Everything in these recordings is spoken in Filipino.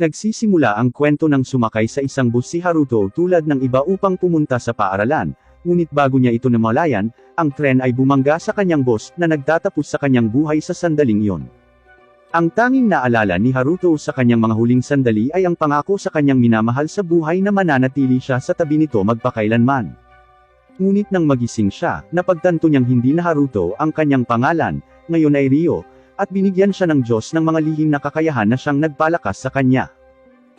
Nagsisimula ang kwento ng sumakay sa isang bus si Haruto tulad ng iba upang pumunta sa paaralan, ngunit bago niya ito namalayan, ang tren ay bumangga sa kanyang bus na nagtatapos sa kanyang buhay sa sandaling iyon. Ang tanging naalala ni Haruto sa kanyang mga huling sandali ay ang pangako sa kanyang minamahal sa buhay na mananatili siya sa tabi nito magpakailanman. Ngunit nang magising siya, napagtanto niyang hindi na Haruto ang kanyang pangalan, ngayon ay Ryo, at binigyan siya ng Diyos ng mga lihim na kakayahan na siyang nagpalakas sa kanya.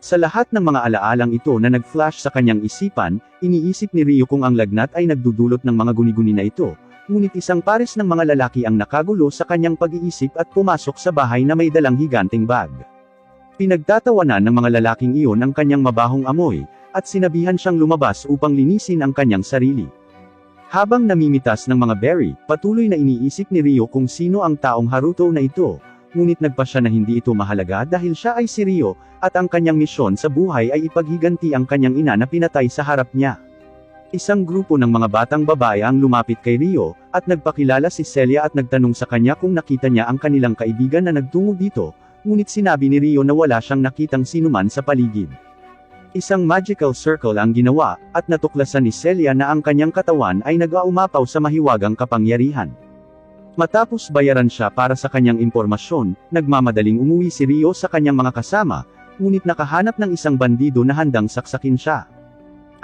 Sa lahat ng mga alaalang ito na nag-flash sa kanyang isipan, iniisip ni Ryo kung ang lagnat ay nagdudulot ng mga guni-guni na ito, ngunit isang pares ng mga lalaki ang nakagulo sa kanyang pag-iisip at pumasok sa bahay na may dalang higanting bag. Pinagtatawanan ng mga lalaking iyon ang kanyang mabahong amoy, at sinabihan siyang lumabas upang linisin ang kanyang sarili. Habang namimitas ng mga berry, patuloy na iniisip ni Ryo kung sino ang taong Haruto na ito, ngunit nagpa siya na hindi ito mahalaga dahil siya ay si Ryo, at ang kanyang misyon sa buhay ay ipaghiganti ang kanyang ina na pinatay sa harap niya. Isang grupo ng mga batang babae ang lumapit kay Ryo, at nagpakilala si Celia at nagtanong sa kanya kung nakita niya ang kanilang kaibigan na nagtungo dito, ngunit sinabi ni Ryo na wala siyang nakitang sinuman sa paligid. Isang magical circle ang ginawa, at natuklasan ni Celia na ang kanyang katawan ay nag-aumapaw sa mahiwagang kapangyarihan. Matapos bayaran siya para sa kanyang impormasyon, nagmamadaling umuwi si Ryo sa kanyang mga kasama, ngunit nakahanap ng isang bandido na handang saksakin siya.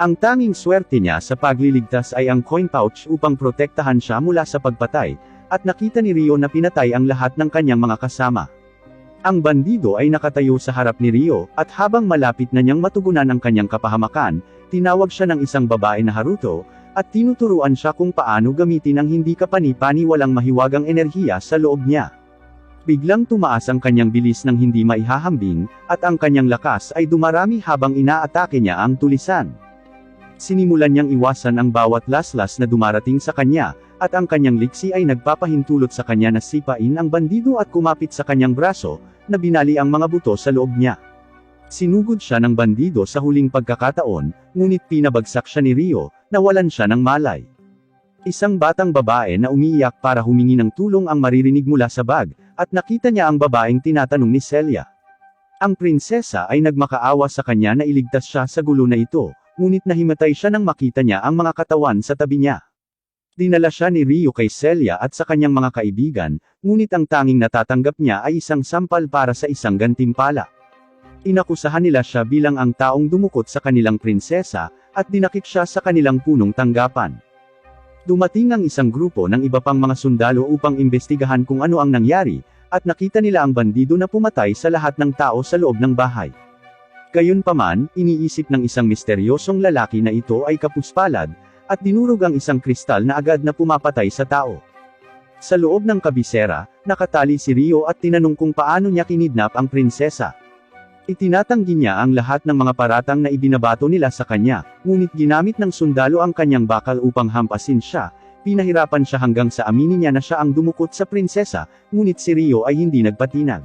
Ang tanging swerte niya sa pagliligtas ay ang coin pouch upang protektahan siya mula sa pagpatay, at nakita ni Ryo na pinatay ang lahat ng kanyang mga kasama. Ang bandido ay nakatayo sa harap ni Ryo, at habang malapit na niyang matugunan ang kanyang kapahamakan, tinawag siya ng isang babae na Haruto, at tinuturuan siya kung paano gamitin ang hindi kapani-pani walang mahiwagang enerhiya sa loob niya. Biglang tumaas ang kanyang bilis ng hindi maihahambing, at ang kanyang lakas ay dumarami habang inaatake niya ang tulisan. Sinimulan niyang iwasan ang bawat laslas na dumarating sa kanya, at ang kanyang liksi ay nagpapahintulot sa kanya na sipain ang bandido at kumapit sa kanyang braso, na binali ang mga buto sa loob niya. Sinugod siya ng bandido sa huling pagkakataon, ngunit pinabagsak siya ni Ryo, nawalan siya ng malay. Isang batang babae na umiiyak para humingi ng tulong ang maririnig mula sa bag, at nakita niya ang babaeng tinatanong ni Celia. Ang prinsesa ay nagmakaawa sa kanya na iligtas siya sa gulo na ito, ngunit nahimatay siya nang makita niya ang mga katawan sa tabi niya. Dinala siya ni Ryo kay Celia at sa kanyang mga kaibigan, ngunit ang tanging natatanggap niya ay isang sampal para sa isang gantimpala. Inakusahan nila siya bilang ang taong dumukot sa kanilang prinsesa, at dinakip siya sa kanilang punong tanggapan. Dumating ang isang grupo ng iba pang mga sundalo upang imbestigahan kung ano ang nangyari, at nakita nila ang bandido na pumatay sa lahat ng tao sa loob ng bahay. Gayunpaman, iniisip ng isang misteryosong lalaki na ito ay kapuspalad, at dinurog ang isang kristal na agad na pumapatay sa tao. Sa loob ng kabisera, nakatali si Ryo at tinanong kung paano niya kinidnap ang prinsesa. Itinatanggi niya ang lahat ng mga paratang na ibinabato nila sa kanya, ngunit ginamit ng sundalo ang kanyang bakal upang hampasin siya. Pinahirapan siya hanggang sa aminin niya na siya ang dumukot sa prinsesa, ngunit si Ryo ay hindi nagpatinag.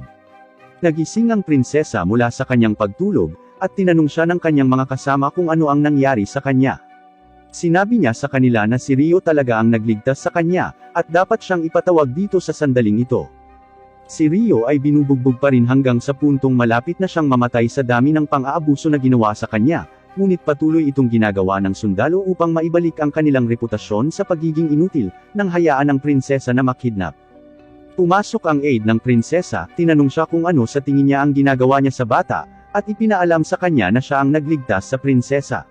Nagising ang prinsesa mula sa kanyang pagtulog, at tinanong siya ng kanyang mga kasama kung ano ang nangyari sa kanya. Sinabi niya sa kanila na si Ryo talaga ang nagligtas sa kanya, at dapat siyang ipatawag dito sa sandaling ito. Si Ryo ay binubugbog pa rin hanggang sa puntong malapit na siyang mamatay sa dami ng pang-aabuso na ginawa sa kanya, ngunit patuloy itong ginagawa ng sundalo upang maibalik ang kanilang reputasyon sa pagiging inutil, nang hayaan ng prinsesa na makidnap. Pumasok ang aide ng prinsesa, tinanong siya kung ano sa tingin niya ang ginagawa niya sa bata, at ipinaalam sa kanya na siya ang nagligtas sa prinsesa.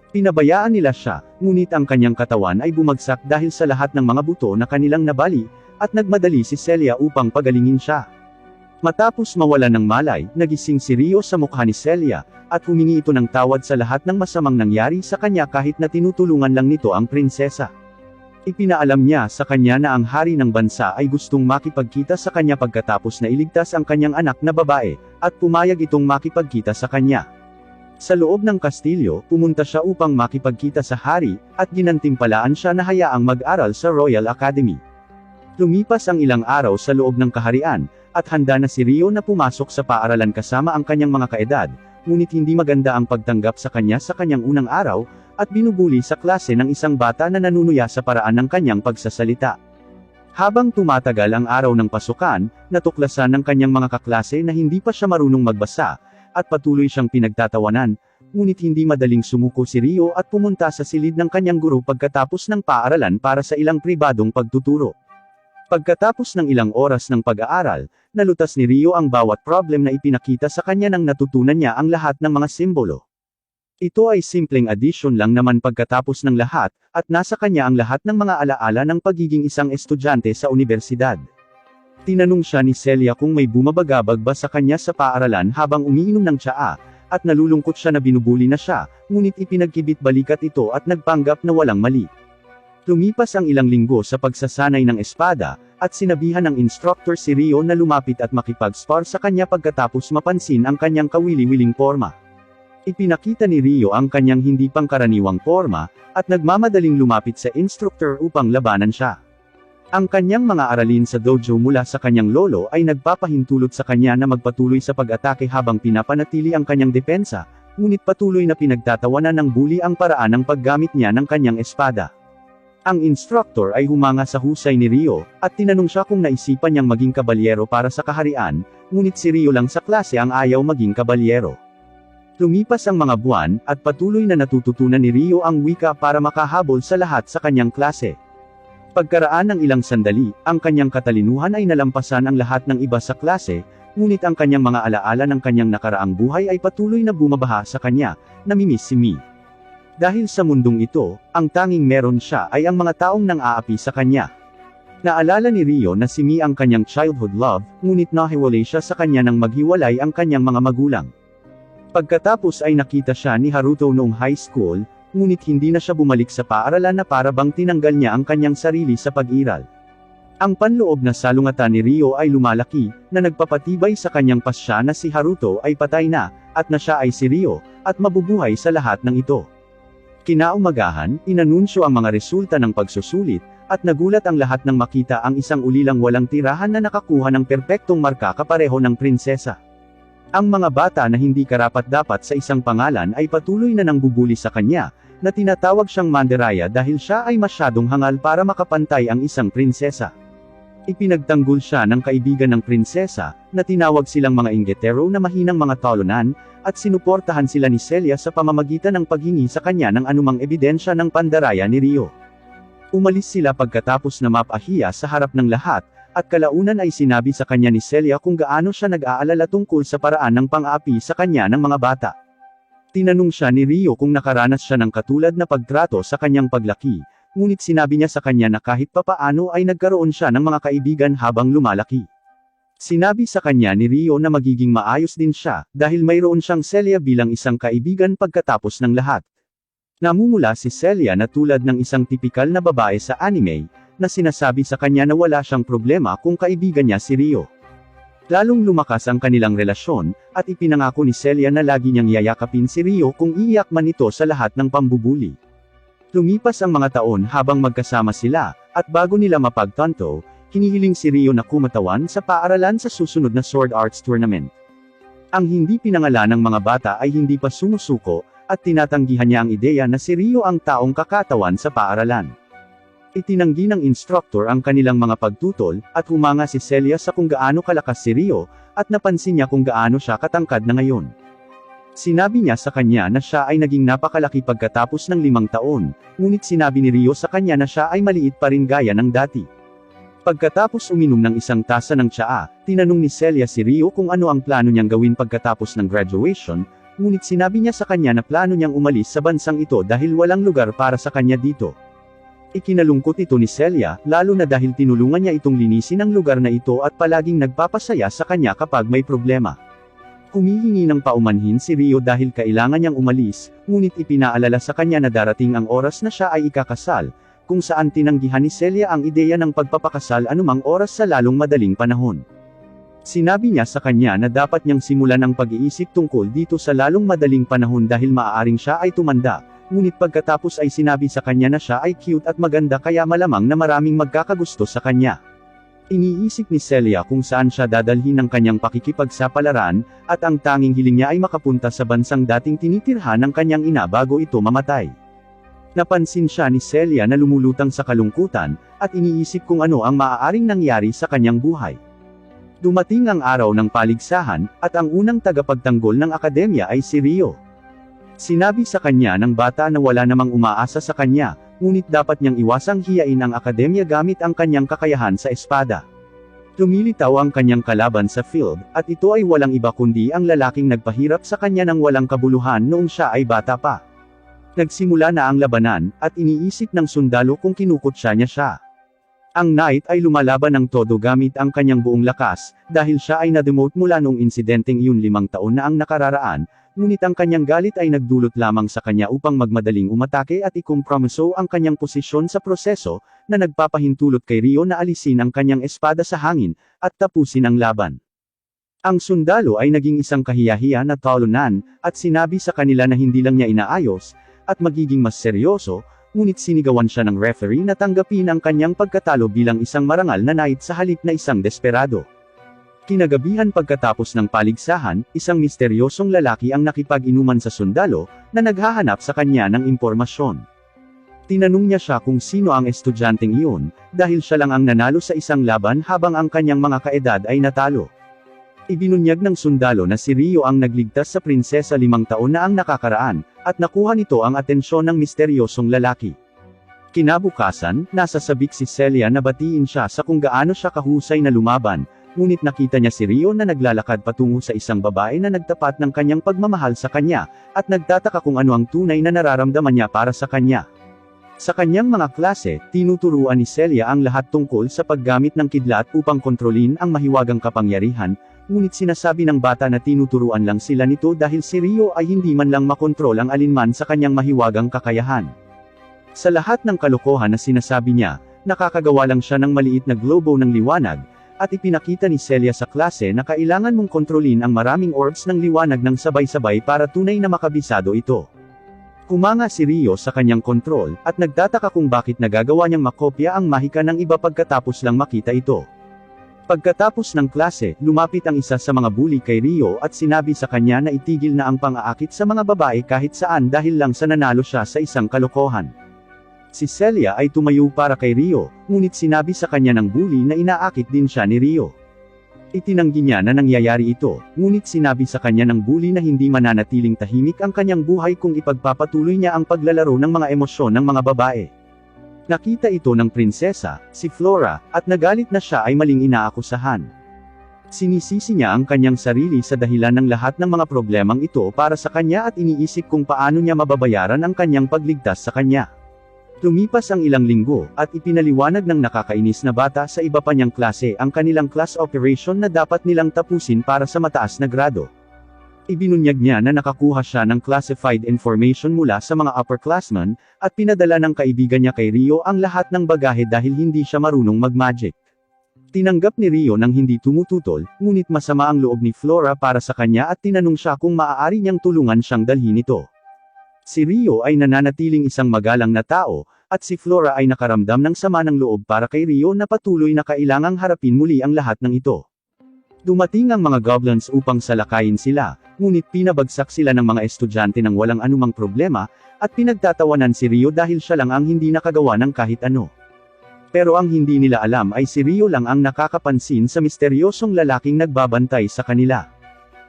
Pinabayaan nila siya, ngunit ang kanyang katawan ay bumagsak dahil sa lahat ng mga buto na kanilang nabali, at nagmadali si Celia upang pagalingin siya. Matapos mawalan ng malay, nagising si Ryo sa mukha ni Celia, at humingi ito ng tawad sa lahat ng masamang nangyari sa kanya kahit na tinutulungan lang nito ang prinsesa. Ipinaalam niya sa kanya na ang hari ng bansa ay gustong makipagkita sa kanya pagkatapos na iligtas ang kanyang anak na babae, at pumayag itong makipagkita sa kanya. Sa loob ng kastilyo, pumunta siya upang makipagkita sa hari, at ginantimpalaan siya na hayaang mag-aral sa Royal Academy. Lumipas ang ilang araw sa loob ng kaharian, at handa na si Ryo na pumasok sa paaralan kasama ang kanyang mga kaedad, ngunit hindi maganda ang pagtanggap sa kanya sa kanyang unang araw, at binubuli sa klase ng isang bata na nanunuya sa paraan ng kanyang pagsasalita. Habang tumatagal ang araw ng pasukan, natuklasan ng kanyang mga kaklase na hindi pa siya marunong magbasa, at patuloy siyang pinagtatawanan, ngunit hindi madaling sumuko si Rio at pumunta sa silid ng kanyang guro pagkatapos ng paaralan para sa ilang pribadong pagtuturo. Pagkatapos ng ilang oras ng pag-aaral, nalutas ni Rio ang bawat problem na ipinakita sa kanya nang natutunan niya ang lahat ng mga simbolo. Ito ay simpleng addition lang naman pagkatapos ng lahat, at nasa kanya ang lahat ng mga alaala ng pagiging isang estudyante sa unibersidad. Tinanong siya ni Celia kung may bumabagabag ba sa kanya sa paaralan habang umiinom ng tsaa, at nalulungkot siya na binubuli na siya, ngunit ipinagkibit-balikat ito at nagpanggap na walang mali. Lumipas ang ilang linggo sa pagsasanay ng espada, at sinabihan ng instructor si Rio na lumapit at makipag-spar sa kanya pagkatapos mapansin ang kanyang kawili-wiling porma. Ipinakita ni Rio ang kanyang hindi pangkaraniwang porma, at nagmamadaling lumapit sa instructor upang labanan siya. Ang kanyang mga aralin sa dojo mula sa kanyang lolo ay nagpapahintulot sa kanya na magpatuloy sa pag-atake habang pinapanatili ang kanyang depensa, ngunit patuloy na pinagtatawanan ng bully ang paraan ng paggamit niya ng kanyang espada. Ang instructor ay humanga sa husay ni Rio, at tinanong siya kung naisipan niyang maging kabalyero para sa kaharian, ngunit si Rio lang sa klase ang ayaw maging kabalyero. Lumipas ang mga buwan, at patuloy na natututunan ni Rio ang wika para makahabol sa lahat sa kanyang klase. Pagkaraan ng ilang sandali, ang kanyang katalinuhan ay nalampasan ang lahat ng iba sa klase, ngunit ang kanyang mga alaala ng kanyang nakaraang buhay ay patuloy na bumabaha sa kanya, namimiss si Mi. Dahil sa mundong ito, ang tanging meron siya ay ang mga taong nang-aapi sa kanya. Naalala ni Rio na si Mi ang kanyang childhood love, ngunit nahiwalay siya sa kanya nang maghiwalay ang kanyang mga magulang. Pagkatapos ay nakita siya ni Haruto noong high school, ngunit hindi na siya bumalik sa paaralan na para bang tinanggal niya ang kanyang sarili sa pag-iral. Ang panloob na salungatan ni Rio ay lumalaki, na nagpapatibay sa kanyang pasya na si Haruto ay patay na, at na siya ay si Rio, at mabubuhay sa lahat ng ito. Kinaumagahan, inanunsyo ang mga resulta ng pagsusulit, at nagulat ang lahat nang makita ang isang ulilang walang tirahan na nakakuha ng perpektong marka kapareho ng prinsesa. Ang mga bata na hindi karapat-dapat sa isang pangalan ay patuloy na nangbubuli sa kanya, na tinatawag siyang Manderaya dahil siya ay masyadong hangal para makapantay ang isang prinsesa. Ipinagtanggol siya ng kaibigan ng prinsesa, na tinawag silang mga ingetero na mahinang mga talonan, at sinuportahan sila ni Celia sa pamamagitan ng paghingi sa kanya ng anumang ebidensya ng pandaraya ni Rio. Umalis sila pagkatapos na mapahiya sa harap ng lahat, at kalaunan ay sinabi sa kanya ni Celia kung gaano siya nag-aalala tungkol sa paraan ng pang-aapi sa kanya ng mga bata. Tinanong siya ni Rio kung nakaranas siya ng katulad na pagtrato sa kanyang paglaki, ngunit sinabi niya sa kanya na kahit papaano ay nagkaroon siya ng mga kaibigan habang lumalaki. Sinabi sa kanya ni Rio na magiging maayos din siya, dahil mayroon siyang Celia bilang isang kaibigan pagkatapos ng lahat. Namumula si Celia na tulad ng isang tipikal na babae sa anime, na sinasabi sa kanya na wala siyang problema kung kaibigan niya si Rio. Lalong lumakas ang kanilang relasyon, at ipinangako ni Celia na lagi niyang yayakapin si Rio kung iiyak man ito sa lahat ng pambubuli. Lumipas ang mga taon habang magkasama sila, at bago nila mapagtanto, hinihiling si Rio na kumatawan sa paaralan sa susunod na Sword Arts Tournament. Ang hindi pinangalan ng mga bata ay hindi pa sumusuko, at tinatanggihan niya ang ideya na si Rio ang taong kakatawan sa paaralan. Itinanggi ng instructor ang kanilang mga pagtutol, at humanga si Celia sa kung gaano kalakas si Rio, at napansin niya kung gaano siya katangkad na ngayon. Sinabi niya sa kanya na siya ay naging napakalaki pagkatapos ng 5 taon, ngunit sinabi ni Rio sa kanya na siya ay maliit pa rin gaya ng dati. Pagkatapos uminom ng isang tasa ng tsaa, tinanong ni Celia si Rio kung ano ang plano niyang gawin pagkatapos ng graduation, ngunit sinabi niya sa kanya na plano niyang umalis sa bansang ito dahil walang lugar para sa kanya dito. Ikinalungkot ito ni Celia, lalo na dahil tinulungan niya itong linisin ang lugar na ito at palaging nagpapasaya sa kanya kapag may problema. Humihingi ng paumanhin si Rio dahil kailangan niyang umalis, ngunit ipinaalala sa kanya na darating ang oras na siya ay ikakasal, kung saan tinanggihan ni Celia ang ideya ng pagpapakasal anumang oras sa lalong madaling panahon. Sinabi niya sa kanya na dapat niyang simulan ang pag-iisip tungkol dito sa lalong madaling panahon dahil maaaring siya ay tumanda. Ngunit pagkatapos ay sinabi sa kanya na siya ay cute at maganda kaya malamang na maraming magkakagusto sa kanya. Iniisip ni Celia kung saan siya dadalhin ng kanyang pakikipagsapalaran, at ang tanging hiling niya ay makapunta sa bansang dating tinitirhan ng kanyang ina bago ito mamatay. Napansin siya ni Celia na lumulutang sa kalungkutan, at iniisip kung ano ang maaaring nangyari sa kanyang buhay. Dumating ang araw ng paligsahan, at ang unang tagapagtanggol ng akademya ay si Rio. Sinabi sa kanya ng bata na wala namang umaasa sa kanya, ngunit dapat niyang iwasang hiyain ang akademya gamit ang kanyang kakayahan sa espada. Lumilitaw ang kanyang kalaban sa field, at ito ay walang iba kundi ang lalaking nagpahirap sa kanya ng walang kabuluhan noong siya ay bata pa. Nagsimula na ang labanan, at iniisip ng sundalo kung kinukutsa niya siya. Ang knight ay lumalaban ng todo gamit ang kanyang buong lakas, dahil siya ay na-demote mula noong insidenteng iyon 5 taon na ang nakararaan, ngunit ang kanyang galit ay nagdulot lamang sa kanya upang magmadaling umatake at ikompromiso ang kanyang posisyon sa proseso, na nagpapahintulot kay Rio na alisin ang kanyang espada sa hangin, at tapusin ang laban. Ang sundalo ay naging isang kahiyahiya na talunan, at sinabi sa kanila na hindi lang niya inaayos, at magiging mas seryoso, ngunit sinigawan siya ng referee na tanggapin ang kanyang pagkatalo bilang isang marangal na knight sa halip na isang desperado. Kinagabihan pagkatapos ng paligsahan, isang misteryosong lalaki ang nakipag-inuman sa sundalo, na naghahanap sa kanya ng impormasyon. Tinanong niya siya kung sino ang estudyanteng iyon, dahil siya lang ang nanalo sa isang laban habang ang kanyang mga kaedad ay natalo. Ibinunyag ng sundalo na si Rio ang nagligtas sa prinsesa 5 taon na ang nakakaraan, at nakuha nito ang atensyon ng misteryosong lalaki. Kinabukasan, nasa sabik si Celia na batiin siya sa kung gaano siya kahusay na lumaban, ngunit nakita niya si Rio na naglalakad patungo sa isang babae na nagtapat ng kanyang pagmamahal sa kanya, at nagtataka kung ano ang tunay na nararamdaman niya para sa kanya. Sa kanyang mga klase, tinuturuan ni Celia ang lahat tungkol sa paggamit ng kidlat upang kontrolin ang mahiwagang kapangyarihan, ngunit sinasabi ng bata na tinuturuan lang sila nito dahil si Rio ay hindi man lang makontrol ang alinman sa kanyang mahiwagang kakayahan. Sa lahat ng kalokohan na sinasabi niya, nakakagawa lang siya ng maliit na globo ng liwanag, at ipinakita ni Celia sa klase na kailangan mong kontrolin ang maraming orbs ng liwanag ng sabay-sabay para tunay na makabisado ito. Kumanga si Rio sa kanyang kontrol, at nagtataka kung bakit nagagawa niyang makopya ang mahika ng iba pagkatapos lang makita ito. Pagkatapos ng klase, lumapit ang isa sa mga bully kay Rio at sinabi sa kanya na itigil na ang pang-aakit sa mga babae kahit saan dahil lang sa nanalo siya sa isang kalokohan. Si Celia ay tumayo para kay Rio, ngunit sinabi sa kanya ng bully na inaakit din siya ni Rio. Itinanggi niya na nangyayari ito, ngunit sinabi sa kanya ng bully na hindi mananatiling tahimik ang kanyang buhay kung ipagpapatuloy niya ang paglalaro ng mga emosyon ng mga babae. Nakita ito ng prinsesa, si Flora, at nagalit na siya ay maling inaakusahan. Sinisisi niya ang kanyang sarili sa dahilan ng lahat ng mga problemang ito para sa kanya at iniisip kung paano niya mababayaran ang kanyang pagligtas sa kanya. Lumipas ang ilang linggo, at ipinaliwanag ng nakakainis na bata sa iba pa niyang klase ang kanilang class operation na dapat nilang tapusin para sa mataas na grado. Ibinunyag niya na nakakuha siya ng classified information mula sa mga upperclassmen, at pinadala ng kaibigan niya kay Rio ang lahat ng bagahe dahil hindi siya marunong mag-magic. Tinanggap ni Rio ng hindi tumututol, ngunit masama ang loob ni Flora para sa kanya at tinanong siya kung maaari niyang tulungan siyang dalhin ito. Si Rio ay nananatiling isang magalang na tao, at si Flora ay nakaramdam ng sama ng loob para kay Rio na patuloy na kailangang harapin muli ang lahat ng ito. Dumating ang mga goblins upang salakayin sila, ngunit pinabagsak sila ng mga estudyante ng walang anumang problema, at pinagtatawanan si Rio dahil siya lang ang hindi nakagawa ng kahit ano. Pero ang hindi nila alam ay si Rio lang ang nakakapansin sa misteryosong lalaking nagbabantay sa kanila.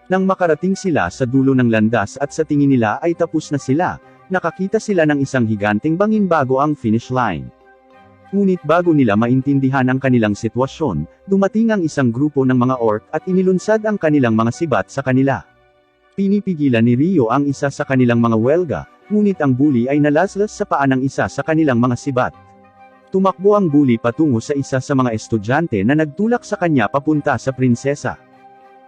Nang makarating sila sa dulo ng landas at sa tingin nila ay tapos na sila, nakakita sila ng isang higanteng bangin bago ang finish line. Ngunit bago nila maintindihan ang kanilang sitwasyon, dumating ang isang grupo ng mga orc at inilunsad ang kanilang mga sibat sa kanila. Pinipigilan ni Rio ang isa sa kanilang mga welga, ngunit ang bully ay nalaslas sa paa ng isa sa kanilang mga sibat. Tumakbo ang bully patungo sa isa sa mga estudyante na nagtulak sa kanya papunta sa prinsesa.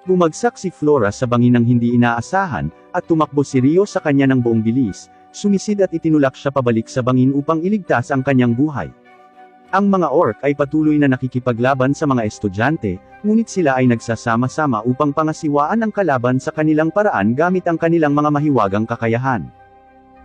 Bumagsak si Flora sa bangin ng hindi inaasahan, at tumakbo si Rio sa kanya ng buong bilis, sumisid at itinulak siya pabalik sa bangin upang iligtas ang kanyang buhay. Ang mga orc ay patuloy na nakikipaglaban sa mga estudyante, ngunit sila ay nagsasama-sama upang pangasiwaan ang kalaban sa kanilang paraan gamit ang kanilang mga mahiwagang kakayahan.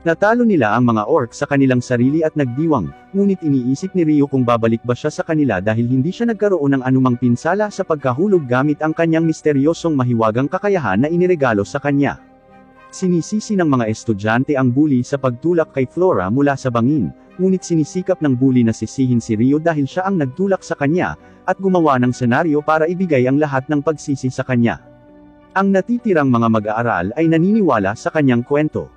Natalo nila ang mga orc sa kanilang sarili at nagdiwang, ngunit iniisip ni Rio kung babalik ba siya sa kanila dahil hindi siya nagkaroon ng anumang pinsala sa pagkahulog gamit ang kanyang misteryosong mahiwagang kakayahan na iniregalo sa kanya. Sinisisi ng mga estudyante ang bully sa pagtulak kay Flora mula sa bangin, ngunit sinisikap ng bully na sisihin si Rio dahil siya ang nagtulak sa kanya, at gumawa ng senaryo para ibigay ang lahat ng pagsisi sa kanya. Ang natitirang mga mag-aaral ay naniniwala sa kanyang kwento.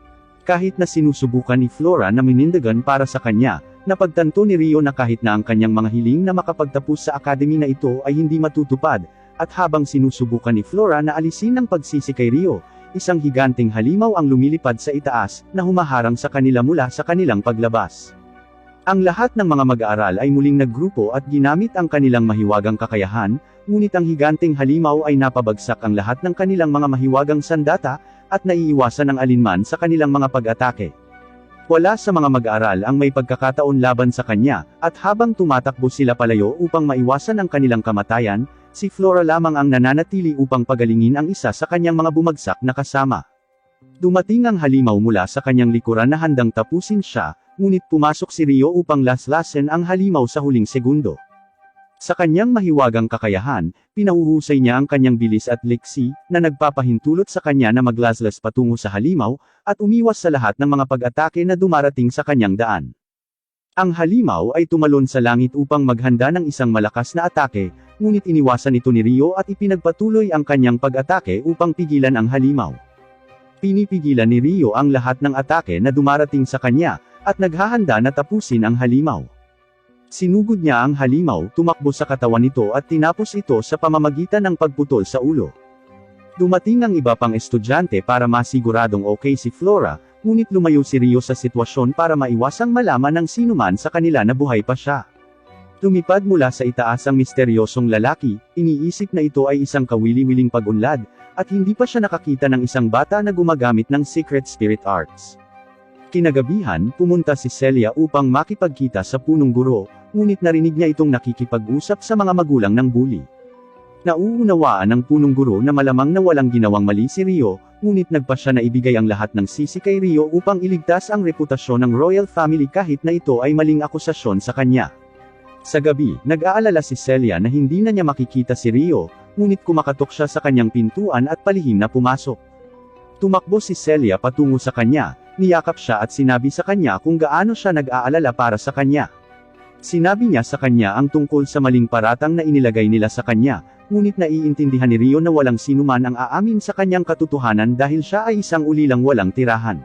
Kahit na sinusubukan ni Flora na minindagan para sa kanya, napagtanto ni Rio na kahit na ang kanyang mga hiling na makapagtapos sa akademi na ito ay hindi matutupad, at habang sinusubukan ni Flora na alisin ang pagsisi kay Rio, isang higanteng halimaw ang lumilipad sa itaas, na humaharang sa kanila mula sa kanilang paglabas. Ang lahat ng mga mag-aaral ay muling naggrupo at ginamit ang kanilang mahiwagang kakayahan, ngunit ang higanteng halimaw ay napabagsak ang lahat ng kanilang mga mahiwagang sandata, at naiiwasan ang alinman sa kanilang mga pag-atake. Wala sa mga mag-aaral ang may pagkakataon laban sa kanya, at habang tumatakbo sila palayo upang maiwasan ang kanilang kamatayan, si Flora lamang ang nananatili upang pagalingin ang isa sa kanyang mga bumagsak na kasama. Dumating ang halimaw mula sa kanyang likuran na handang tapusin siya, ngunit pumasok si Rio upang laslasin ang halimaw sa huling segundo. Sa kanyang mahiwagang kakayahan, pinahuhusay niya ang kanyang bilis at liksi, na nagpapahintulot sa kanya na maglaslas patungo sa halimaw, at umiwas sa lahat ng mga pag-atake na dumarating sa kanyang daan. Ang halimaw ay tumalon sa langit upang maghanda ng isang malakas na atake, ngunit iniwasan ito ni Rio at ipinagpatuloy ang kanyang pag-atake upang pigilan ang halimaw. Pinipigilan ni Rio ang lahat ng atake na dumarating sa kanya, at naghahanda na tapusin ang halimaw. Sinugod niya ang halimaw, tumakbo sa katawan nito at tinapos ito sa pamamagitan ng pagputol sa ulo. Dumating ang iba pang estudyante para masiguradong okay si Flora, ngunit lumayo si Rio sa sitwasyon para maiwasang malaman ng sinuman sa kanila na buhay pa siya. Lumipad mula sa itaas ang misteryosong lalaki, iniisip na ito ay isang kawili-wiling pag-unlad, at hindi pa siya nakakita ng isang bata na gumagamit ng secret spirit arts. Kinagabihan, pumunta si Celia upang makipagkita sa punong guro, ngunit narinig niya itong nakikipag-usap sa mga magulang ng bully. Nauunawaan ng punong guro na malamang na walang ginawang mali si Rio, ngunit nagpa siya na ibigay ang lahat ng sisi kay Rio upang iligtas ang reputasyon ng royal family kahit na ito ay maling akusasyon sa kanya. Sa gabi, nag-aalala si Celia na hindi na niya makikita si Rio, ngunit kumakatok siya sa kanyang pintuan at palihim na pumasok. Tumakbo si Celia patungo sa kanya, niyakap siya at sinabi sa kanya kung gaano siya nag-aalala para sa kanya. Sinabi niya sa kanya ang tungkol sa maling paratang na inilagay nila sa kanya, ngunit naiintindihan ni Rio na walang sinuman ang aamin sa kanyang katotohanan dahil siya ay isang ulilang walang tirahan.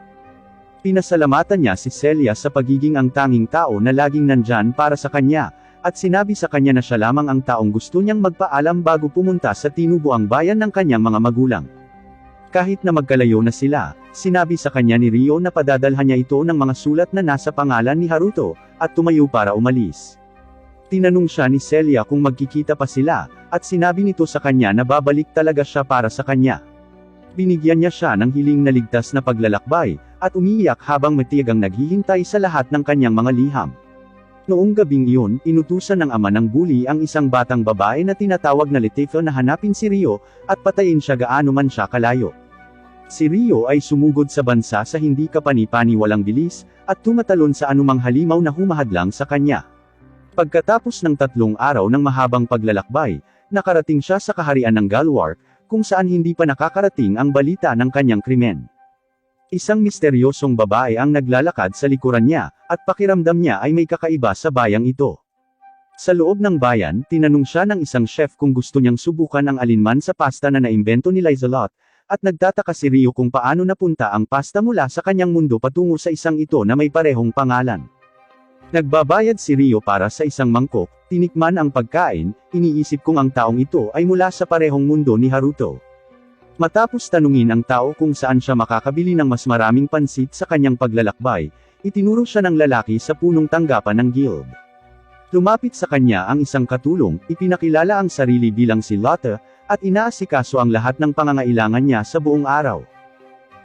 Pinasalamatan niya si Celia sa pagiging ang tanging tao na laging nandyan para sa kanya, at sinabi sa kanya na siya lamang ang taong gusto niyang magpaalam bago pumunta sa tinubuang bayan ng kanyang mga magulang. Kahit na magkalayo na sila, sinabi sa kanya ni Rio na padadalhan niya ito ng mga sulat na nasa pangalan ni Haruto, at tumayo para umalis. Tinanong siya ni Celia kung magkikita pa sila, at sinabi nito sa kanya na babalik talaga siya para sa kanya. Binigyan niya siya ng hiling na ligtas na paglalakbay, at umiiyak habang matiyagang naghihintay sa lahat ng kanyang mga liham. Noong gabing iyon, inutusan ng ama ng bully ang isang batang babae na tinatawag na Leticia na hanapin si Rio, at patayin siya gaano man siya kalayo. Si Rio ay sumugod sa bansa sa hindi kapani-paniwalang bilis, at tumatalon sa anumang halimaw na humahadlang sa kanya. Pagkatapos ng 3 araw ng mahabang paglalakbay, nakarating siya sa kaharian ng Galwark, kung saan hindi pa nakakarating ang balita ng kanyang krimen. Isang misteryosong babae ang naglalakad sa likuran niya, at pakiramdam niya ay may kakaiba sa bayang ito. Sa loob ng bayan, tinanong siya ng isang chef kung gusto niyang subukan ang alinman sa pasta na naimbento ni Lizelot, at nagtataka si Rio kung paano napunta ang pasta mula sa kanyang mundo patungo sa isang ito na may parehong pangalan. Nagbabayad si Rio para sa isang mangkok, tinikman ang pagkain, iniisip kung ang taong ito ay mula sa parehong mundo ni Haruto. Matapos tanungin ang tao kung saan siya makakabili ng mas maraming pansit sa kanyang paglalakbay, itinuro siya ng lalaki sa punong tanggapan ng guild. Lumapit sa kanya ang isang katulong, ipinakilala ang sarili bilang si Lotte, at inaasikaso ang lahat ng pangangailangan niya sa buong araw.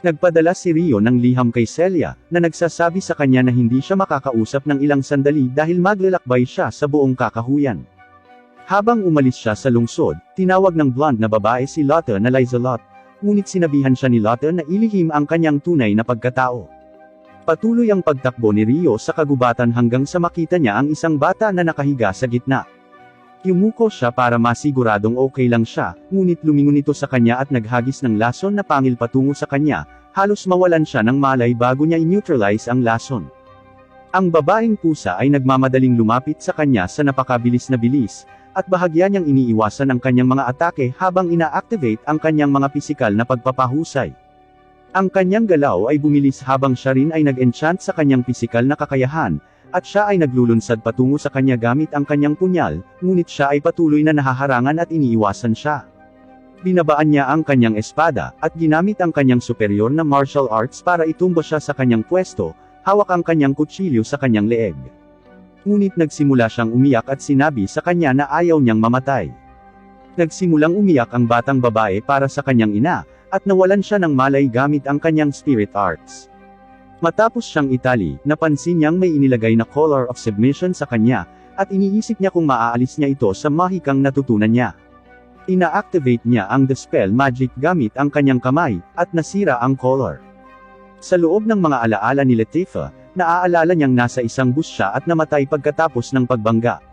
Nagpadala si Rio ng liham kay Celia, na nagsasabi sa kanya na hindi siya makakausap ng ilang sandali dahil maglalakbay siya sa buong kakahuyan. Habang umalis siya sa lungsod, tinawag ng blonde na babae si Lotte na Lizelot, ngunit sinabihan siya ni Lotte na ilihim ang kanyang tunay na pagkatao. Patuloy ang pagtakbo ni Rio sa kagubatan hanggang sa makita niya ang isang bata na nakahiga sa gitna. Yumuko siya para masiguradong okay lang siya, ngunit lumingon ito sa kanya at naghagis ng lason na pangil patungo sa kanya, halos mawalan siya ng malay bago niya i-neutralize ang lason. Ang babaeng pusa ay nagmamadaling lumapit sa kanya sa napakabilis na bilis, at bahagya niyang iniiwasan ang kanyang mga atake habang ina-activate ang kanyang mga pisikal na pagpapahusay. Ang kanyang galaw ay bumilis habang siya rin ay nag-enchant sa kanyang pisikal na kakayahan, at siya ay naglulunsad patungo sa kanya gamit ang kanyang punyal, ngunit siya ay patuloy na nahaharangan at iniiwasan siya. Binabaan niya ang kanyang espada, at ginamit ang kanyang superior na martial arts para itumba siya sa kanyang pwesto, hawak ang kanyang kutsilyo sa kanyang leeg. Ngunit nagsimula siyang umiyak at sinabi sa kanya na ayaw niyang mamatay. Nagsimulang umiyak ang batang babae para sa kanyang ina, at nawalan siya ng malay gamit ang kanyang spirit arts. Matapos siyang itali, napansin niyang may inilagay na collar of submission sa kanya, at iniisip niya kung maaalis niya ito sa mahikang natutunan niya. Ina-activate niya ang dispel magic gamit ang kanyang kamay, at nasira ang collar. Sa loob ng mga alaala ni Latifah, naaalala niyang nasa isang bus siya at namatay pagkatapos ng pagbangga.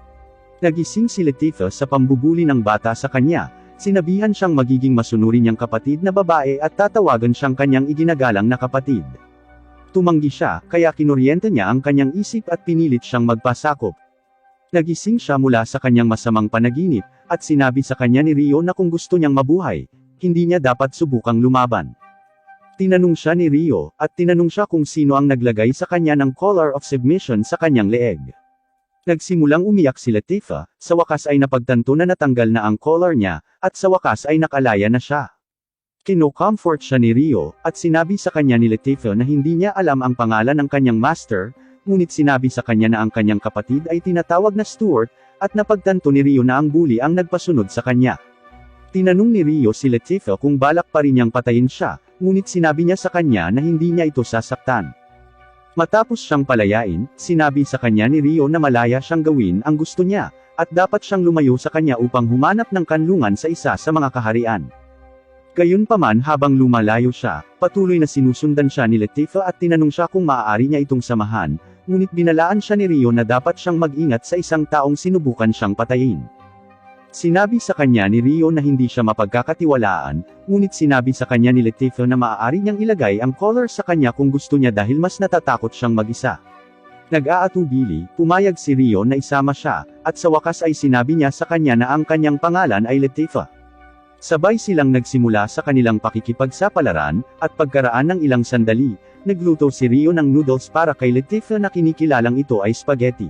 Nagising si Latifah sa pambubuli ng bata sa kanya, sinabihan siyang magiging masunuri niyang kapatid na babae at tatawagan siyang kanyang iginagalang na kapatid. Tumanggi siya, kaya kinuryente niya ang kanyang isip at pinilit siyang magpasakop. Nagising siya mula sa kanyang masamang panaginip, at sinabi sa kanya ni Rio na kung gusto niyang mabuhay, hindi niya dapat subukang lumaban. Tinanong siya ni Rio, at tinanong siya kung sino ang naglagay sa kanya ng collar of submission sa kanyang leeg. Nagsimulang umiyak si Latifah, sa wakas ay napagtanto na natanggal na ang collar niya, at sa wakas ay nakalaya na siya. Kino-comfort siya ni Rio, at sinabi sa kanya ni Latifah na hindi niya alam ang pangalan ng kanyang master, ngunit sinabi sa kanya na ang kanyang kapatid ay tinatawag na Stuart, at napagtanto ni Rio na ang bully ang nagpasunod sa kanya. Tinanong ni Rio si Latifah kung balak pa rin niyang patayin siya, ngunit sinabi niya sa kanya na hindi niya ito sasaktan. Matapos siyang palayain, sinabi sa kanya ni Rio na malaya siyang gawin ang gusto niya, at dapat siyang lumayo sa kanya upang humanap ng kanlungan sa isa sa mga kaharian. Gayunpaman habang lumalayo siya, patuloy na sinusundan siya ni Latifah at tinanong siya kung maaari niya itong samahan, ngunit binalaan siya ni Rio na dapat siyang mag-ingat sa isang taong sinubukan siyang patayin. Sinabi sa kanya ni Rio na hindi siya mapagkakatiwalaan, ngunit sinabi sa kanya ni Latifah na maaari niyang ilagay ang collar sa kanya kung gusto niya dahil mas natatakot siyang mag-isa. Nag-aatubili, pumayag si Rio na isama siya, at sa wakas ay sinabi niya sa kanya na ang kanyang pangalan ay Latifah. Sabay silang nagsimula sa kanilang pakikipagsapalaran, at pagkaraan ng ilang sandali, nagluto si Rio ng noodles para kay Latifah na kinikilalang ito ay spaghetti.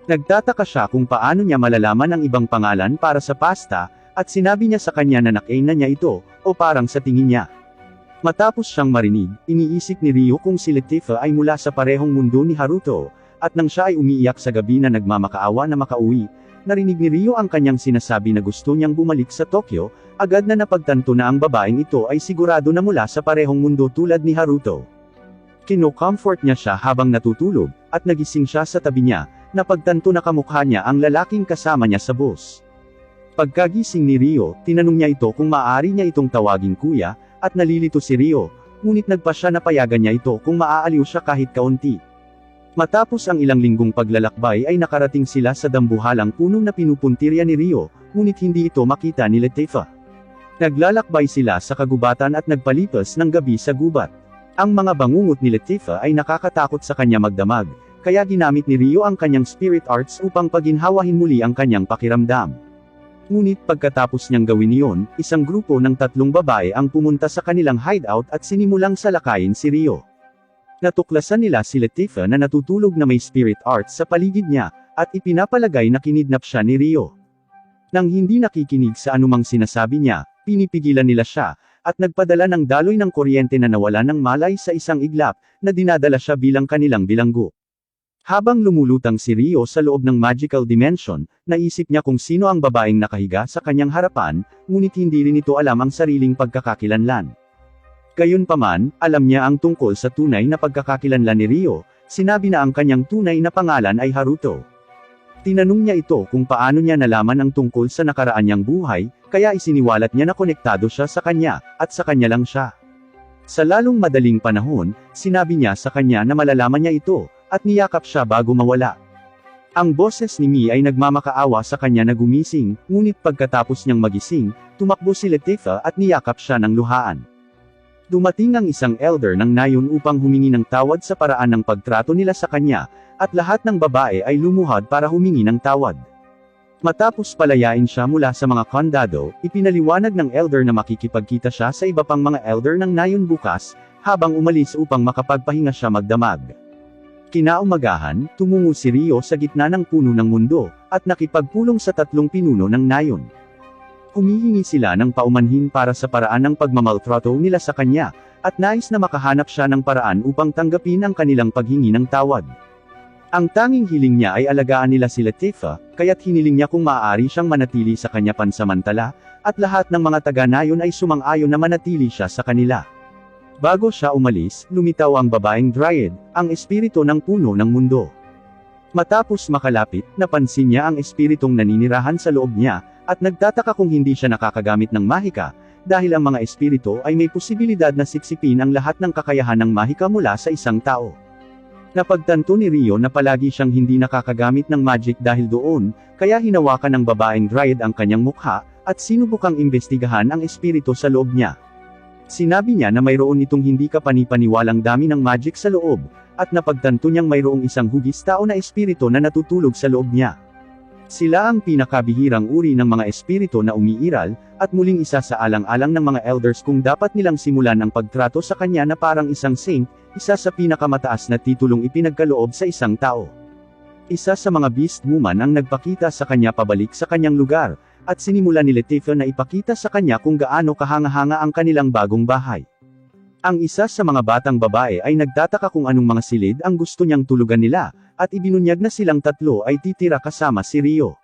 Nagtataka siya kung paano niya malalaman ang ibang pangalan para sa pasta, at sinabi niya sa kanya na nakain na niya ito, o parang sa tingin niya. Matapos siyang marinig, iniisip ni Rio kung si Latifah ay mula sa parehong mundo ni Haruto, at nang siya ay umiiyak sa gabi na nagmamakaawa na makauwi, narinig ni Rio ang kanyang sinasabi na gusto niyang bumalik sa Tokyo, agad na napagtanto na ang babaeng ito ay sigurado na mula sa parehong mundo tulad ni Haruto. Kino-comfort niya siya habang natutulog, at nagising siya sa tabi niya, napagtanto na kamukha niya ang lalaking kasama niya sa bus. Pagkagising ni Rio, tinanong niya ito kung maaari niya itong tawaging kuya, at nalilito si Rio, ngunit nagpa siya na payagan niya ito kung maaaliw siya kahit kaunti. Matapos ang ilang linggong paglalakbay ay nakarating sila sa dambuhalang puno na pinupuntirya ni Rio, ngunit hindi ito makita ni Latifah. Naglalakbay sila sa kagubatan at nagpalipas ng gabi sa gubat. Ang mga bangungot ni Latifah ay nakakatakot sa kanya magdamag, kaya ginamit ni Rio ang kanyang spirit arts upang paginhawahin muli ang kanyang pakiramdam. Ngunit pagkatapos niyang gawin iyon, isang grupo ng 3 babae ang pumunta sa kanilang hideout at sinimulang salakayin si Rio. Natuklasan nila si Latifah na natutulog na may spirit arts sa paligid niya, at ipinapalagay na kinidnap siya ni Rio. Nang hindi nakikinig sa anumang sinasabi niya, pinipigilan nila siya, at nagpadala ng daloy ng kuryente na nawala ng malay sa isang iglap, na dinadala siya bilang kanilang bilanggo. Habang lumulutang si Rio sa loob ng magical dimension, naisip niya kung sino ang babaeng nakahiga sa kanyang harapan, ngunit hindi rin ito alam ang sariling pagkakakilanlan. Gayunpaman, alam niya ang tungkol sa tunay na pagkakakilanlan ni Rio, sinabi na ang kanyang tunay na pangalan ay Haruto. Tinanong niya ito kung paano niya nalaman ang tungkol sa nakaraan niyang buhay, kaya isiniwalat niya na konektado siya sa kanya, at sa kanya lang siya. Sa lalong madaling panahon, sinabi niya sa kanya na malalaman niya ito, at niyakap siya bago mawala. Ang boses ni Mi ay nagmamakaawa sa kanya na gumising, ngunit pagkatapos niyang magising, tumakbo si Latifah at niyakap siya ng luhaan. Dumating ang isang elder ng nayon upang humingi ng tawad sa paraan ng pagtrato nila sa kanya, at lahat ng babae ay lumuhad para humingi ng tawad. Matapos palayain siya mula sa mga kondado, ipinaliwanag ng elder na makikipagkita siya sa iba pang mga elder ng nayon bukas, habang umalis upang makapagpahinga siya magdamag. Kinaumagahan, tumungo si Rio sa gitna ng puno ng mundo, at nakipagpulong sa 3 pinuno ng nayon. Humihingi sila ng paumanhin para sa paraan ng pagmamaltrato nila sa kanya, at nais na makahanap siya ng paraan upang tanggapin ang kanilang paghingi ng tawad. Ang tanging hiling niya ay alagaan nila si Latifah, kaya't hiniling niya kung maaari siyang manatili sa kanya pansamantala, at lahat ng mga taga-nayon ay sumang-ayon na manatili siya sa kanila. Bago siya umalis, lumitaw ang babaeng Dryad, ang espiritu ng puno ng mundo. Matapos makalapit, napansin niya ang espiritong naninirahan sa loob niya, at nagtataka kung hindi siya nakakagamit ng mahika, dahil ang mga espiritu ay may posibilidad na sipsipin ang lahat ng kakayahan ng mahika mula sa isang tao. Napagtanto ni Rio na palagi siyang hindi nakakagamit ng magic dahil doon, kaya hinawakan ng babaeng Dryad ang kanyang mukha, at sinubukang imbestigahan ang espiritu sa loob niya. Sinabi niya na mayroon itong hindi kapanipaniwalang dami ng magic sa loob, at napagtanto niyang mayroong isang hugis tao na espiritu na natutulog sa loob niya. Sila ang pinakabihirang uri ng mga espiritu na umiiral, at muling isa sa alang-alang ng mga elders kung dapat nilang simulan ang pagtrato sa kanya na parang isang saint, isa sa pinakamataas na titulong ipinagkaloob sa isang tao. Isa sa mga beast woman ang nagpakita sa kanya pabalik sa kanyang lugar, at sinimula ni Latifah na ipakita sa kanya kung gaano kahanga-hanga ang kanilang bagong bahay. Ang isa sa mga batang babae ay nagtataka kung anong mga silid ang gusto niyang tulugan nila, at ibinunyag na silang 3 ay titira kasama si Rio.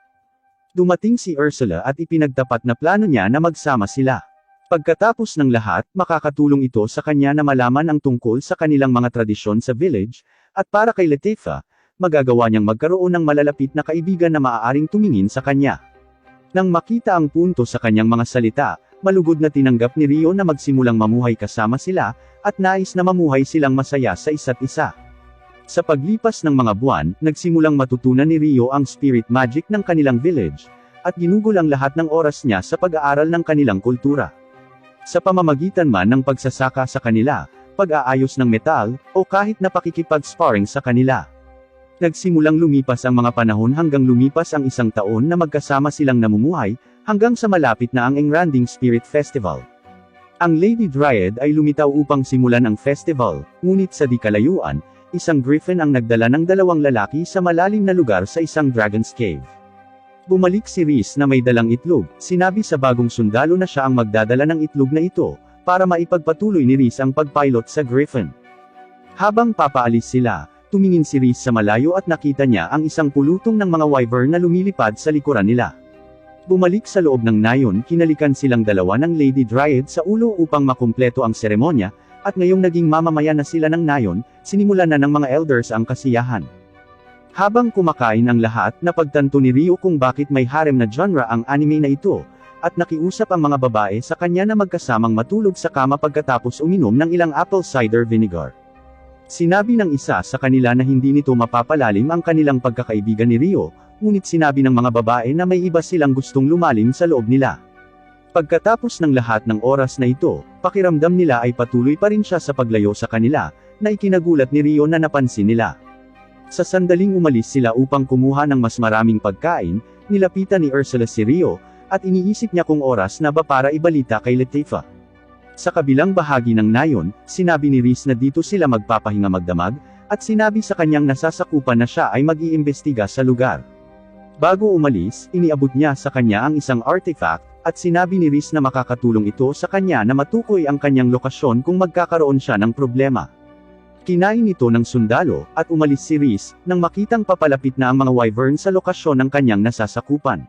Dumating si Ursula at ipinagtapat na plano niya na magsama sila. Pagkatapos ng lahat, makakatulong ito sa kanya na malaman ang tungkol sa kanilang mga tradisyon sa village, at para kay Latifah, magagawa niyang magkaroon ng malalapit na kaibigan na maaaring tumingin sa kanya. Nang makita ang punto sa kanyang mga salita, malugod na tinanggap ni Rio na magsimulang mamuhay kasama sila, at nais na mamuhay silang masaya sa isa't isa. Sa paglipas ng mga buwan, nagsimulang matutunan ni Rio ang spirit magic ng kanilang village, at ginugol ang lahat ng oras niya sa pag-aaral ng kanilang kultura. Sa pamamagitan man ng pagsasaka sa kanila, pag-aayos ng metal, o kahit na pakikipag-sparring sa kanila. Nagsimulang lumipas ang mga panahon hanggang lumipas ang 1 taon na magkasama silang namumuhay, hanggang sa malapit na ang Engranding Spirit Festival. Ang Lady Dryad ay lumitaw upang simulan ang festival, ngunit sa di kalayuan, isang griffin ang nagdala ng 2 lalaki sa malalim na lugar sa isang dragon's cave. Bumalik si Rhys na may dalang itlog, sinabi sa bagong sundalo na siya ang magdadala ng itlog na ito, para maipagpatuloy ni Rhys ang pagpilot sa griffin. Habang papaalis sila, tumingin si Rhys sa malayo at nakita niya ang isang pulutong ng mga wyvern na lumilipad sa likuran nila. Bumalik sa loob ng nayon, kinalikan silang 2 ng Lady Dryad sa ulo upang makumpleto ang seremonya, at ngayong naging mamamayan na sila ng nayon, sinimulan na ng mga elders ang kasiyahan. Habang kumakain ang lahat, napagtanto ni Rio kung bakit may harem na genre ang anime na ito, at nakiusap ang mga babae sa kanya na magkasamang matulog sa kama pagkatapos uminom ng ilang apple cider vinegar. Sinabi ng isa sa kanila na hindi nito mapapalalim ang kanilang pagkakaibigan ni Rio, ngunit sinabi ng mga babae na may iba silang gustong lumalim sa loob nila. Pagkatapos ng lahat ng oras na ito, pakiramdam nila ay patuloy pa rin siya sa paglayo sa kanila, na ikinagulat ni Rio na napansin nila. Sa sandaling umalis sila upang kumuha ng mas maraming pagkain, nilapitan ni Ursula si Rio, at iniisip niya kung oras na ba para ibalita kay Latifah. Sa kabilang bahagi ng nayon, sinabi ni Rhys na dito sila magpapahinga magdamag, at sinabi sa kanyang nasasakupan na siya ay mag-iimbestiga sa lugar. Bago umalis, iniabot niya sa kanya ang isang artifact, at sinabi ni Rhys na makakatulong ito sa kanya na matukoy ang kanyang lokasyon kung magkakaroon siya ng problema. Kinain ito ng sundalo, at umalis si Rhys, nang makitang papalapit na ang mga wyvern sa lokasyon ng kanyang nasasakupan.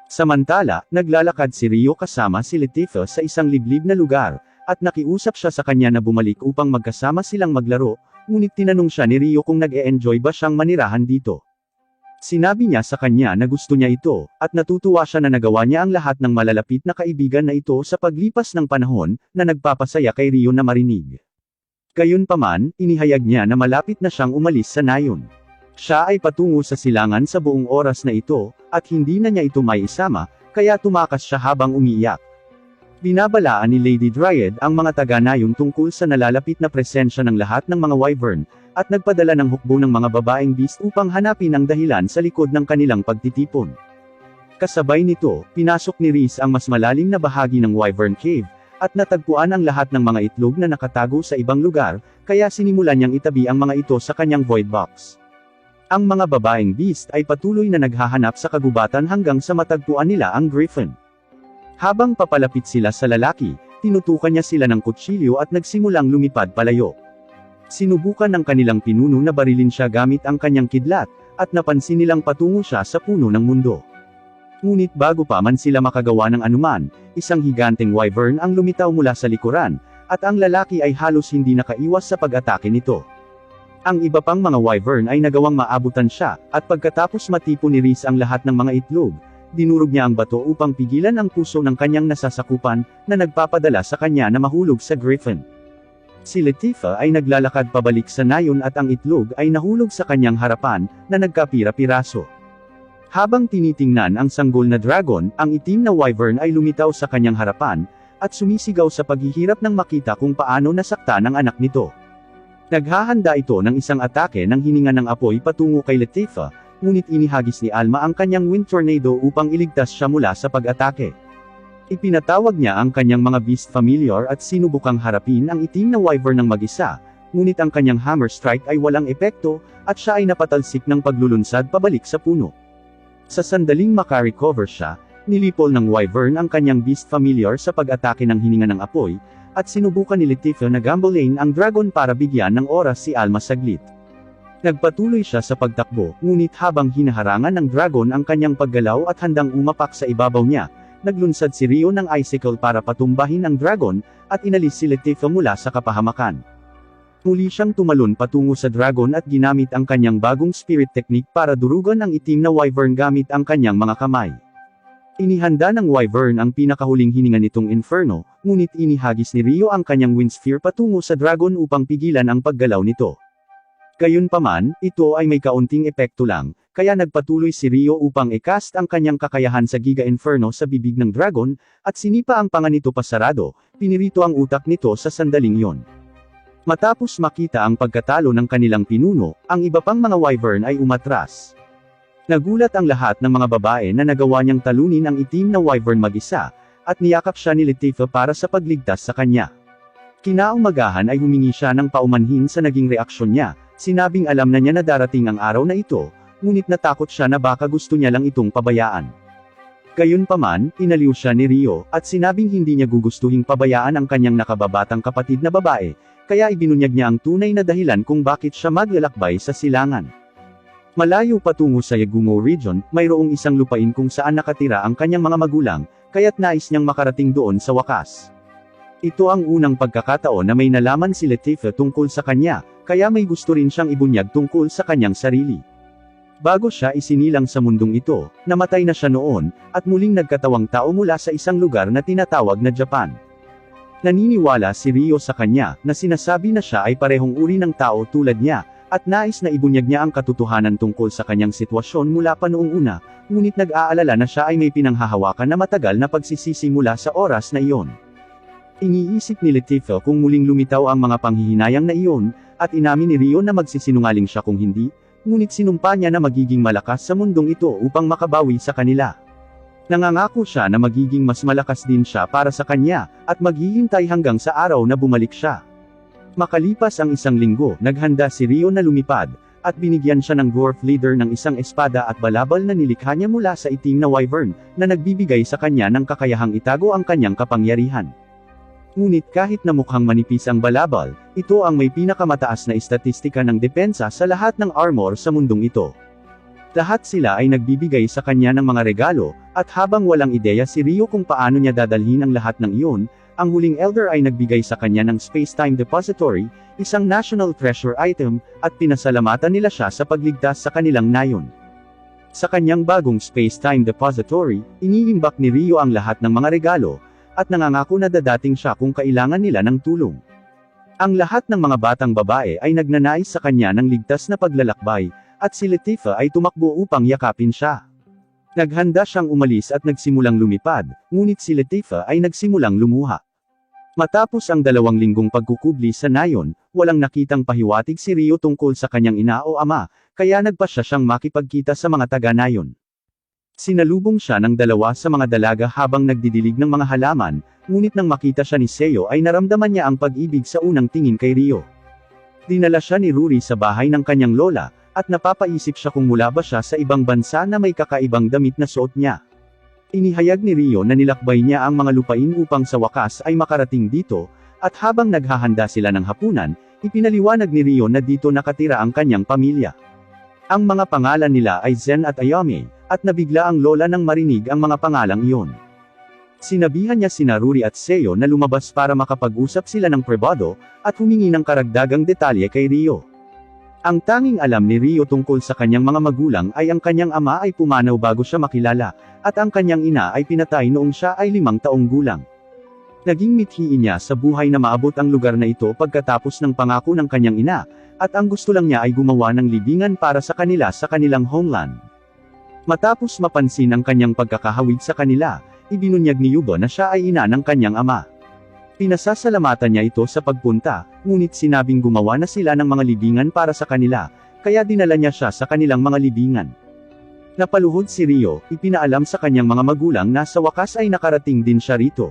Samantala, naglalakad si Rio kasama si Latifah sa isang liblib na lugar, at nakiusap siya sa kanya na bumalik upang magkasama silang maglaro, ngunit tinanong siya ni Rio kung nag-e-enjoy ba siyang manirahan dito. Sinabi niya sa kanya na gusto niya ito, at natutuwa siya na nagawa niya ang lahat ng malalapit na kaibigan na ito sa paglipas ng panahon, na nagpapasaya kay Rio na marinig. Gayunpaman, inihayag niya na malapit na siyang umalis sa nayon. Siya ay patungo sa silangan sa buong oras na ito, at hindi na niya ito may isama, kaya tumakas siya habang umiiyak. Binabalaan ni Lady Dryad ang mga taga-nayon tungkol sa nalalapit na presensya ng lahat ng mga wyvern, at nagpadala ng hukbo ng mga babaeng beast upang hanapin ang dahilan sa likod ng kanilang pagtitipon. Kasabay nito, pinasok ni Rhys ang mas malalim na bahagi ng Wyvern Cave, at natagpuan ang lahat ng mga itlog na nakatago sa ibang lugar, kaya sinimulan niyang itabi ang mga ito sa kanyang void box. Ang mga babaeng beast ay patuloy na naghahanap sa kagubatan hanggang sa matagpuan nila ang Griffin. Habang papalapit sila sa lalaki, tinutukan niya sila ng kutsilyo at nagsimulang lumipad palayo. Sinubukan ng kanilang pinuno na barilin siya gamit ang kanyang kidlat, at napansin nilang patungo siya sa puno ng mundo. Ngunit bago pa man sila makagawa ng anuman, isang higanteng wyvern ang lumitaw mula sa likuran, at ang lalaki ay halos hindi nakaiwas sa pag-atake nito. Ang iba pang mga wyvern ay nagawang maabutan siya, at pagkatapos matipo ni Rhys ang lahat ng mga itlog, dinurog niya ang bato upang pigilan ang puso ng kanyang nasasakupan, na nagpapadala sa kanya na mahulog sa Griffin. Si Latifah ay naglalakad pabalik sa nayon at ang itlog ay nahulog sa kanyang harapan, na nagkapira-piraso. Habang tinitingnan ang sanggol na dragon, ang itim na wyvern ay lumitaw sa kanyang harapan, at sumisigaw sa paghihirap nang makita kung paano nasaktan ang anak nito. Naghahanda ito ng isang atake ng hininga ng apoy patungo kay Latifah, ngunit inihagis ni Alma ang kanyang wind tornado upang iligtas siya mula sa pag-atake. Ipinatawag niya ang kanyang mga beast familiar at sinubukang harapin ang itim na wyvern ng mag-isa, ngunit ang kanyang hammer strike ay walang epekto, at siya ay napatalsik ng paglulunsad pabalik sa puno. Sa sandaling makarecover siya, nilipol ng wyvern ang kanyang beast familiar sa pag-atake ng hininga ng apoy, at sinubukan ni Latifah na gambolain ang dragon para bigyan ng oras si Alma saglit. Nagpatuloy siya sa pagtakbo, ngunit habang hinaharangan ng dragon ang kanyang paggalaw at handang umapak sa ibabaw niya, naglunsad si Rio ng icicle para patumbahin ang dragon, at inalis si Latifah mula sa kapahamakan. Muli siyang tumalon patungo sa dragon at ginamit ang kanyang bagong spirit technique para durugan ang itim na wyvern gamit ang kanyang mga kamay. Inihanda ng wyvern ang pinakahuling hininga nitong inferno, ngunit inihagis ni Rio ang kanyang wind sphere patungo sa dragon upang pigilan ang paggalaw nito. Gayunpaman, ito ay may kaunting epekto lang, kaya nagpatuloy si Rio upang i-cast ang kanyang kakayahan sa Giga Inferno sa bibig ng dragon, at sinipa ang panga nito pasarado, pinirito ang utak nito sa sandaling yon. Matapos makita ang pagkatalo ng kanilang pinuno, ang iba pang mga wyvern ay umatras. Nagulat ang lahat ng mga babae na nagawa niyang talunin ang itim na wyvern mag-isa, at niyakap siya ni Latifah para sa pagligtas sa kanya. Kinaumagahan ay humingi siya ng paumanhin sa naging reaksyon niya, sinabing alam na niya na darating ang araw na ito, ngunit natakot siya na baka gusto niya lang itong pabayaan. Gayunpaman, inaliw siya ni Rio, at sinabing hindi niya gugustuhing pabayaan ang kanyang nakababatang kapatid na babae, kaya ibinunyag niya ang tunay na dahilan kung bakit siya maglalakbay sa silangan. Malayo patungo sa Yagumo region, mayroong isang lupain kung saan nakatira ang kanyang mga magulang, kaya't nais niyang makarating doon sa wakas. Ito ang unang pagkakataon na may nalaman si Latifah tungkol sa kanya, kaya may gusto rin siyang ibunyag tungkol sa kanyang sarili. Bago siya isinilang sa mundong ito, namatay na siya noon, at muling nagkatawang tao mula sa isang lugar na tinatawag na Japan. Naniniwala si Rio sa kanya, na sinasabi na siya ay parehong uri ng tao tulad niya, at nais na ibunyag niya ang katotohanan tungkol sa kanyang sitwasyon mula pa noong una, ngunit nag-aalala na siya ay may pinanghahawakan na matagal na pagsisisi mula sa oras na iyon. Iniisip ni Latifah kung muling lumitaw ang mga panghihinayang na iyon, at inamin ni Rio na magsisinungaling siya kung hindi, ngunit sinumpa niya na magiging malakas sa mundong ito upang makabawi sa kanila. Nangangako siya na magiging mas malakas din siya para sa kanya, at maghihintay hanggang sa araw na bumalik siya. Makalipas ang isang linggo, naghanda si Rio na lumipad, at binigyan siya ng dwarf leader ng isang espada at balabal na nilikha niya mula sa itim na wyvern, na nagbibigay sa kanya ng kakayahang itago ang kanyang kapangyarihan. Ngunit kahit na mukhang manipis ang balabal, ito ang may pinakamataas na estatistika ng depensa sa lahat ng armor sa mundong ito. Lahat sila ay nagbibigay sa kanya ng mga regalo, at habang walang ideya si Rio kung paano niya dadalhin ang lahat ng iyon, ang huling elder ay nagbigay sa kanya ng Space-Time Depository, isang national treasure item, at pinasalamatan nila siya sa pagligtas sa kanilang nayon. Sa kanyang bagong Space-Time Depository, iniimbak ni Rio ang lahat ng mga regalo, at nangangako na dadating siya kung kailangan nila ng tulong. Ang lahat ng mga batang babae ay nagnanais sa kanya ng ligtas na paglalakbay, at si Latifah ay tumakbo upang yakapin siya. Naghanda siyang umalis at nagsimulang lumipad, ngunit si Latifah ay nagsimulang lumuha. Matapos ang 2 linggong pagkukubli sa nayon, walang nakitang pahiwatig si Rio tungkol sa kanyang ina o ama, kaya nagpasya siyang makipagkita sa mga taga-nayon. Sinalubong siya ng 2 sa mga dalaga habang nagdidilig ng mga halaman, ngunit nang makita siya ni Seo ay naramdaman niya ang pag-ibig sa unang tingin kay Rio. Dinala siya ni Rory sa bahay ng kanyang lola, at napapaisip siya kung mula ba siya sa ibang bansa na may kakaibang damit na suot niya. Inihayag ni Rio na nilakbay niya ang mga lupain upang sa wakas ay makarating dito, at habang naghahanda sila ng hapunan, ipinaliwanag ni Rio na dito nakatira ang kanyang pamilya. Ang mga pangalan nila ay Zen at Ayame, at nabigla ang lola nang marinig ang mga pangalang iyon. Sinabihan niya sina Rory at Seo na lumabas para makapag-usap sila ng pribado, at humingi ng karagdagang detalye kay Rio. Ang tanging alam ni Rio tungkol sa kanyang mga magulang ay ang kanyang ama ay pumanaw bago siya makilala, at ang kanyang ina ay pinatay noong siya ay 5 taong gulang. Naging mithiin niya sa buhay na maabot ang lugar na ito pagkatapos ng pangako ng kanyang ina, at ang gusto lang niya ay gumawa ng libingan para sa kanila sa kanilang homeland. Matapos mapansin ang kanyang pagkakahawig sa kanila, ibinunyag ni Yuba na siya ay ina ng kanyang ama. Pinasasalamatan niya ito sa pagpunta, ngunit sinabing gumawa na sila ng mga libingan para sa kanila, kaya dinala niya siya sa kanilang mga libingan. Napaluhod si Rio, ipinaalam sa kanyang mga magulang na sa wakas ay nakarating din siya rito.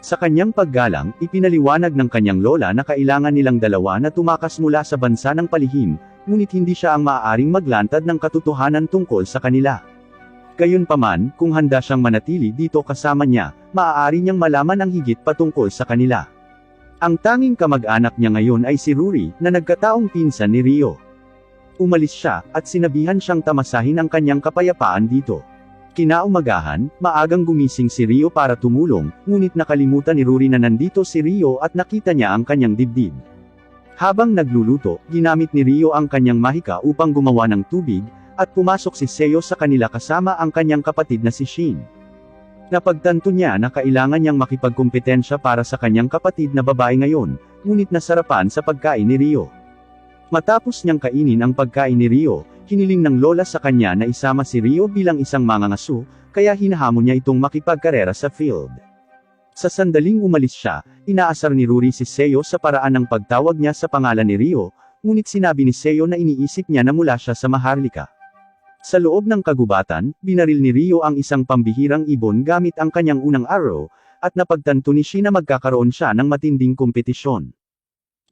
Sa kanyang paggalang, ipinaliwanag ng kanyang lola na kailangan nilang 2 na tumakas mula sa bansa ng palihim, ngunit hindi siya ang maaaring maglantad ng katotohanan tungkol sa kanila. Gayunpaman, kung handa siyang manatili dito kasama niya, maaari niyang malaman ang higit patungkol sa kanila. Ang tanging kamag-anak niya ngayon ay si Rory, na nagkataong pinsan ni Rio. Umalis siya, at sinabihan siyang tamasahin ang kanyang kapayapaan dito. Kinaumagahan, maagang gumising si Rio para tumulong, ngunit nakalimutan ni Rory na nandito si Rio at nakita niya ang kanyang dibdib. Habang nagluluto, ginamit ni Rio ang kanyang mahika upang gumawa ng tubig, at pumasok si Seo sa kanila kasama ang kanyang kapatid na si Shin. Napagtanto niya na kailangan niyang makipagkumpetensya para sa kanyang kapatid na babae ngayon, ngunit nasarapan sa pagkain ni Rio. Matapos niyang kainin ang pagkain ni Rio, hiniling ng lola sa kanya na isama si Rio bilang isang mangangaso, kaya hinahamon niya itong makipagkarera sa field. Sa sandaling umalis siya, inaasar ni Rory si Seo sa paraan ng pagtawag niya sa pangalan ni Rio, ngunit sinabi ni Seo na iniisip niya na mula siya sa Maharlika. Sa loob ng kagubatan, binaril ni Rio ang isang pambihirang ibon gamit ang kanyang unang arrow, at napagtanto ni Shin na magkakaroon siya ng matinding kompetisyon.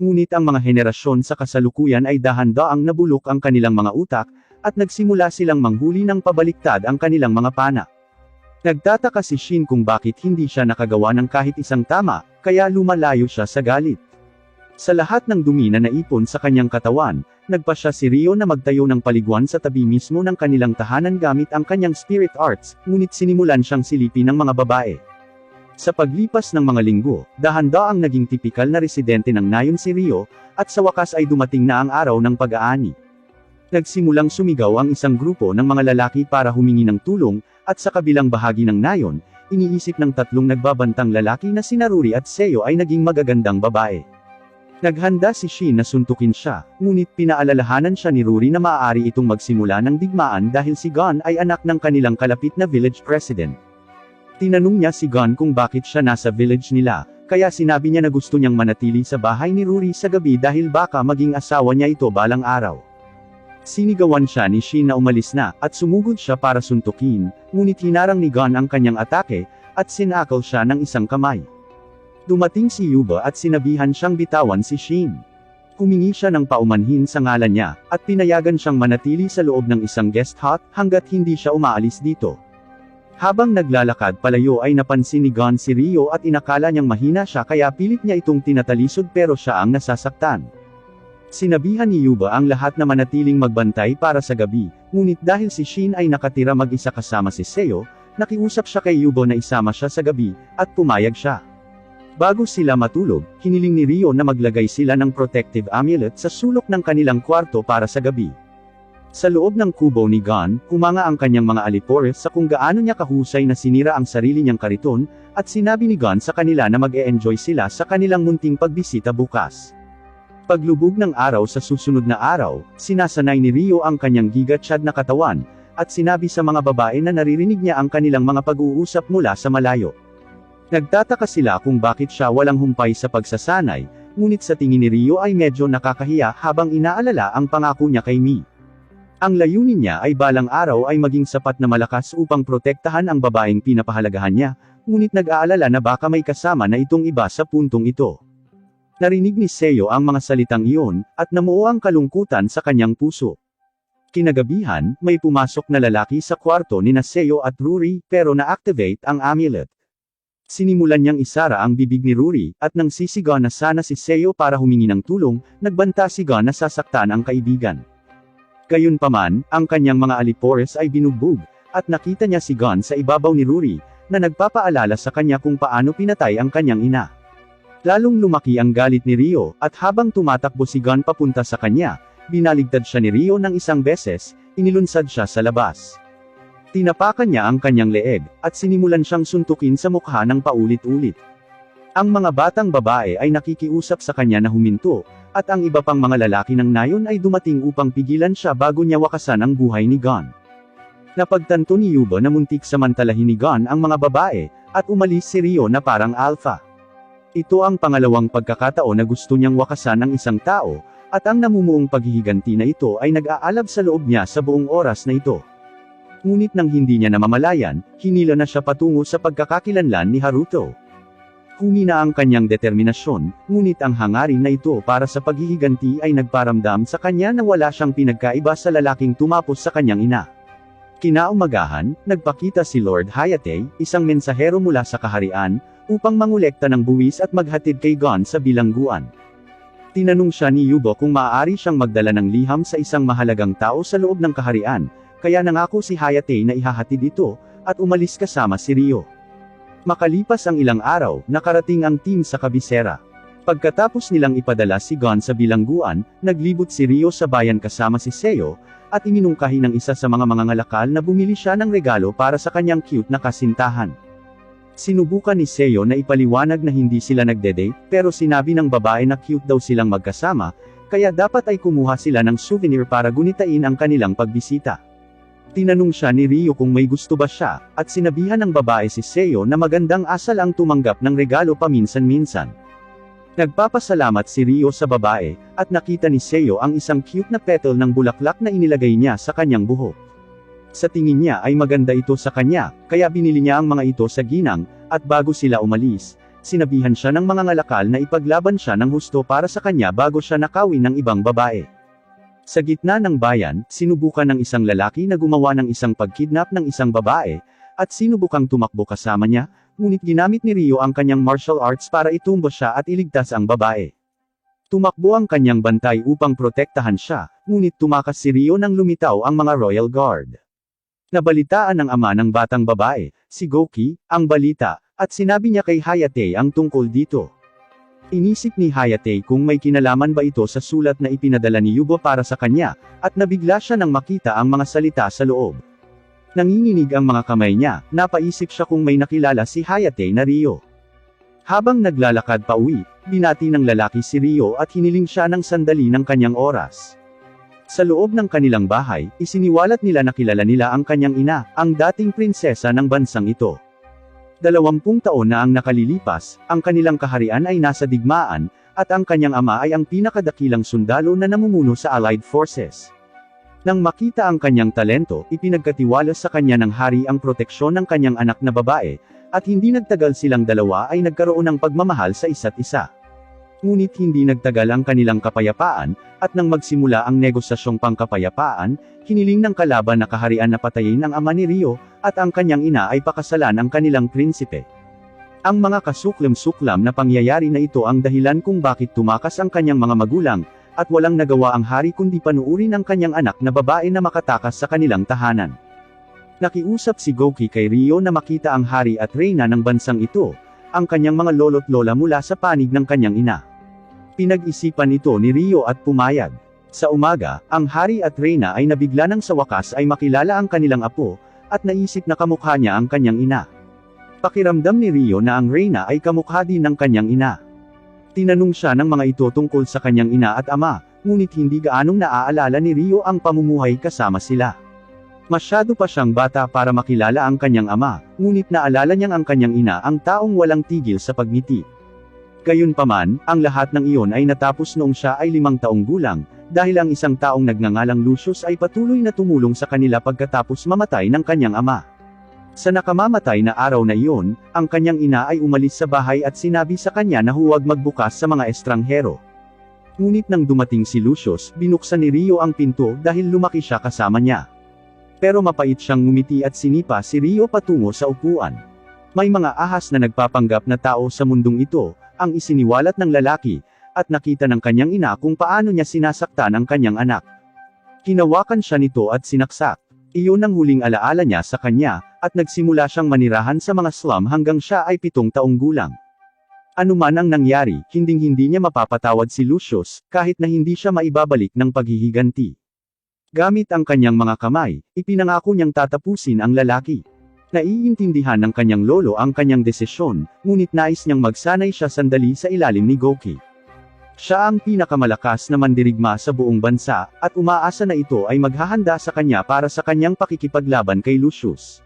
Ngunit ang mga henerasyon sa kasalukuyan ay dahan-daang nabulok ang kanilang mga utak, at nagsimula silang manghuli ng pabaliktad ang kanilang mga pana. Nagtataka si Shin kung bakit hindi siya nakagawa ng kahit isang tama, kaya lumalayo siya sa galit. Sa lahat ng dumi na naipon sa kanyang katawan, nagpasya si Rio na magtayo ng paliguan sa tabi mismo ng kanilang tahanan gamit ang kanyang spirit arts, ngunit sinimulan siyang silipin ng mga babae. Sa paglipas ng mga linggo, dahan-daang naging tipikal na residente ng nayon si Rio, at sa wakas ay dumating na ang araw ng pag-aani. Nagsimulang sumigaw ang isang grupo ng mga lalaki para humingi ng tulong, at sa kabilang bahagi ng nayon, iniisip ng 3 nagbabantang lalaki na sina Rory at Seo ay naging magagandang babae. Naghanda si Shin na suntukin siya, ngunit pinaalalahanan siya ni Rory na maaari itong magsimula ng digmaan dahil si Gon ay anak ng kanilang kalapit na village president. Tinanong niya si Gon kung bakit siya nasa village nila, kaya sinabi niya na gusto niyang manatili sa bahay ni Rory sa gabi dahil baka maging asawa niya ito balang araw. Sinigawan siya ni Shin na umalis na, at sumugod siya para suntukin, ngunit hinarang ni Gon ang kanyang atake, at sinakal siya ng isang kamay. Dumating si Yuba at sinabihan siyang bitawan si Shin. Humingi siya ng paumanhin sa ngalan niya, at pinayagan siyang manatili sa loob ng isang guest hut, hanggat hindi siya umaalis dito. Habang naglalakad palayo ay napansin ni Gon si Rio at inakala niyang mahina siya kaya pilit niya itong tinatalisod pero siya ang nasasaktan. Sinabihan ni Yuba ang lahat na manatiling magbantay para sa gabi, ngunit dahil si Shin ay nakatira mag-isa kasama si Seo, nakiusap siya kay Yuba na isama siya sa gabi, at pumayag siya. Bago sila matulog, hiniling ni Rio na maglagay sila ng protective amulet sa sulok ng kanilang kwarto para sa gabi. Sa loob ng kubo ni Gon, humanga ang kanyang mga alipores sa kung gaano niya kahusay na sinira ang sarili niyang kariton, at sinabi ni Gon sa kanila na mag-e-enjoy sila sa kanilang munting pagbisita bukas. Paglubog ng araw sa susunod na araw, sinasanay ni Rio ang kanyang giga-chad na katawan, at sinabi sa mga babae na naririnig niya ang kanilang mga pag-uusap mula sa malayo. Nagtataka sila kung bakit siya walang humpay sa pagsasanay, ngunit sa tingin ni Rio ay medyo nakakahiya habang inaalala ang pangako niya kay Mi. Ang layunin niya ay balang araw ay maging sapat na malakas upang protektahan ang babaeng pinapahalagahan niya, ngunit nag-aalala na baka may kasama na itong iba sa puntong ito. Narinig ni Seo ang mga salitang iyon, at namuo ang kalungkutan sa kanyang puso. Kinagabihan, may pumasok na lalaki sa kwarto ni Seo at Ruri, pero na-activate ang amulet. Sinimulan niyang isara ang bibig ni Ruri, at nang sisigaw na sana si Seo para humingi ng tulong, nagbanta si Gon na sasaktan ang kaibigan. Gayunpaman, ang kanyang mga alipores ay binugbog, at nakita niya si Gon sa ibabaw ni Ruri, na nagpapaalala sa kanya kung paano pinatay ang kanyang ina. Lalong lumaki ang galit ni Rio, at habang tumatakbo si Gon papunta sa kanya, binaligtad siya ni Rio ng isang beses, inilunsad siya sa labas. Tinapakan niya ang kanyang leeg, at sinimulan siyang suntukin sa mukha ng paulit-ulit. Ang mga batang babae ay nakikiusap sa kanya na huminto, at ang iba pang mga lalaki ng nayon ay dumating upang pigilan siya bago niya wakasan ang buhay ni Gon. Napagtanto ni Yubo na muntik samantalahin ni Gon ang mga babae, at umalis si Rio na parang alpha. Ito ang pangalawang pagkakataon na gusto niyang wakasan ang isang tao, at ang namumuong paghihiganti na ito ay nag-aalab sa loob niya sa buong oras na ito. Ngunit nang hindi niya namamalayan, hinila na siya patungo sa pagkakakilanlan ni Haruto. Humina ang kanyang determinasyon, ngunit ang hangarin na ito para sa paghihiganti ay nagparamdam sa kanya na wala siyang pinagkaiba sa lalaking tumapos sa kanyang ina. Kinaumagahan, nagpakita si Lord Hayate, isang mensahero mula sa kaharian, upang mangolekta ng buwis at maghatid kay Gon sa bilangguan. Tinanong siya ni Yubo kung maaari siyang magdala ng liham sa isang mahalagang tao sa loob ng kaharian, kaya nangako si Hayate na ihahatid ito, at umalis kasama si Rio. Makalipas ang ilang araw, nakarating ang team sa kabisera. Pagkatapos nilang ipadala si Gon sa bilangguan, naglibot si Rio sa bayan kasama si Seo, at iminungkahi ng isa sa mga mangangalakal na bumili siya ng regalo para sa kanyang cute na kasintahan. Sinubukan ni Seo na ipaliwanag na hindi sila nagde-date, pero sinabi ng babae na cute daw silang magkasama, kaya dapat ay kumuha sila ng souvenir para gunitain ang kanilang pagbisita. Tinanong siya ni Rio kung may gusto ba siya, at sinabihan ng babae si Seo na magandang asal ang tumanggap ng regalo paminsan-minsan. Nagpapasalamat si Rio sa babae, at nakita ni Seo ang isang cute na petal ng bulaklak na inilagay niya sa kanyang buhok. Sa tingin niya ay maganda ito sa kanya, kaya binili niya ang mga ito sa ginang, at bago sila umalis, sinabihan siya ng mga ngalakal na ipaglaban siya ng husto para sa kanya bago siya nakawin ng ibang babae. Sa gitna ng bayan, sinubukan ng isang lalaki na gumawa ng isang pagkidnap ng isang babae, at sinubukang tumakbo kasama niya, ngunit ginamit ni Rio ang kanyang martial arts para itumba siya at iligtas ang babae. Tumakbo ang kanyang bantay upang protektahan siya, ngunit tumakas si Rio nang lumitaw ang mga Royal Guard. Nabalitaan ng ama ng batang babae, si Goki, ang balita, at sinabi niya kay Hayate ang tungkol dito. Inisip ni Hayate kung may kinalaman ba ito sa sulat na ipinadala ni Yubo para sa kanya, at nabigla siya nang makita ang mga salita sa loob. Nanginginig ang mga kamay niya, napaisip siya kung may nakilala si Hayate na Rio. Habang naglalakad pa uwi, binati ng lalaki si Rio at hiniling siya ng sandali ng kanyang oras. Sa loob ng kanilang bahay, isiniwalat nila na kilala nila ang kanyang ina, ang dating prinsesa ng bansang ito. 20 taon na ang nakalilipas, ang kanilang kaharian ay nasa digmaan, at ang kanyang ama ay ang pinakadakilang sundalo na namumuno sa Allied Forces. Nang makita ang kanyang talento, ipinagkatiwala sa kanya ng hari ang proteksyon ng kanyang anak na babae, at hindi nagtagal silang dalawa ay nagkaroon ng pagmamahal sa isa't isa. Ngunit hindi nagtagal ang kanilang kapayapaan, at nang magsimula ang negosasyong pangkapayapaan, hiniling ng kalaban na kaharian na patayin ang ama ni Rio, at ang kanyang ina ay pakasalan ang kanilang prinsipe. Ang mga kasuklam-suklam na pangyayari na ito ang dahilan kung bakit tumakas ang kanyang mga magulang, at walang nagawa ang hari kundi panuurin ang kanyang anak na babae na makatakas sa kanilang tahanan. Nakiusap si Goki kay Rio na makita ang hari at reyna ng bansang ito, ang kanyang mga lolo't lola mula sa panig ng kanyang ina. Pinag-isipan ito ni Rio at pumayag. Sa umaga, ang hari at reyna ay nabigla nang sa wakas ay makilala ang kanilang apo, at naisip na kamukha niya ang kanyang ina. Pakiramdam ni Rio na ang reyna ay kamukha din ng kanyang ina. Tinanong siya ng mga ito tungkol sa kanyang ina at ama, ngunit hindi gaanong naaalala ni Rio ang pamumuhay kasama sila. Masyado pa siyang bata para makilala ang kanyang ama, ngunit naalala niyang ang kanyang ina ang taong walang tigil sa pagngiti. Gayunpaman, ang lahat ng iyon ay natapos noong siya ay 5 taong gulang, dahil ang isang taong nagngangalang Lucius ay patuloy na tumulong sa kanila pagkatapos mamatay ng kanyang ama. Sa nakamamatay na araw na iyon, ang kanyang ina ay umalis sa bahay at sinabi sa kanya na huwag magbukas sa mga estranghero. Ngunit nang dumating si Lucius, binuksan ni Rio ang pinto dahil lumaki siya kasama niya. Pero mapait siyang ngumiti at sinipa si Rio patungo sa upuan. May mga ahas na nagpapanggap na tao sa mundong ito, ang isiniwalat ng lalaki, at nakita ng kanyang ina kung paano niya sinasaktan ang kanyang anak. Hinawakan siya nito at sinaksak. Iyon ang huling alaala niya sa kanya, at nagsimula siyang manirahan sa mga slum hanggang siya ay 7 taong gulang. Anuman ang nangyari, hinding-hindi niya mapapatawad si Lucius, kahit na hindi siya maibabalik ng paghihiganti. Gamit ang kanyang mga kamay, ipinangako niyang tatapusin ang lalaki. Naiintindihan ng kanyang lolo ang kanyang desisyon, ngunit nais niyang magsanay siya sandali sa ilalim ni Goki. Siya ang pinakamalakas na mandirigma sa buong bansa, at umaasa na ito ay maghahanda sa kanya para sa kanyang pakikipaglaban kay Lucius.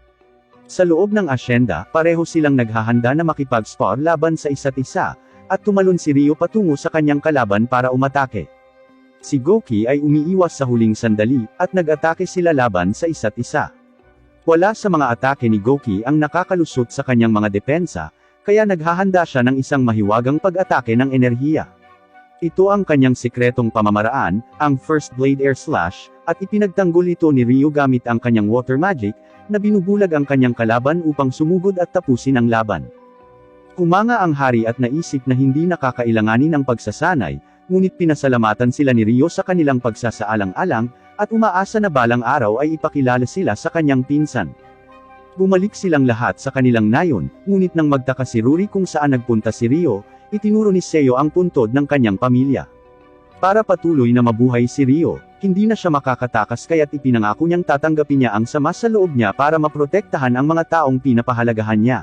Sa loob ng asyenda, pareho silang naghahanda na makipag-spar laban sa isa't isa, at tumalon si Rio patungo sa kanyang kalaban para umatake. Si Goki ay umiiwas sa huling sandali, at nag-atake sila laban sa isa't isa. Wala sa mga atake ni Goki ang nakakalusot sa kanyang mga depensa, kaya naghahanda siya ng isang mahiwagang pag-atake ng enerhiya. Ito ang kanyang sikretong pamamaraan, ang First Blade Air Slash, at ipinagtanggol ito ni Rio gamit ang kanyang water magic, na binubulag ang kanyang kalaban upang sumugod at tapusin ang laban. Humanga ang hari at naisip na hindi nakakailanganin ng pagsasanay, ngunit pinasalamatan sila ni Rio sa kanilang pagsasaalang-alang, at umaasa na balang araw ay ipakilala sila sa kanyang pinsan. Bumalik silang lahat sa kanilang nayon, ngunit nang magtaka si Ruri kung saan nagpunta si Rio, itinuro ni Seo ang puntod ng kanyang pamilya. Para patuloy na mabuhay si Rio, hindi na siya makakatakas kaya't ipinangako niyang tatanggapin niya ang sama sa loob niya para maprotektahan ang mga taong pinapahalagahan niya.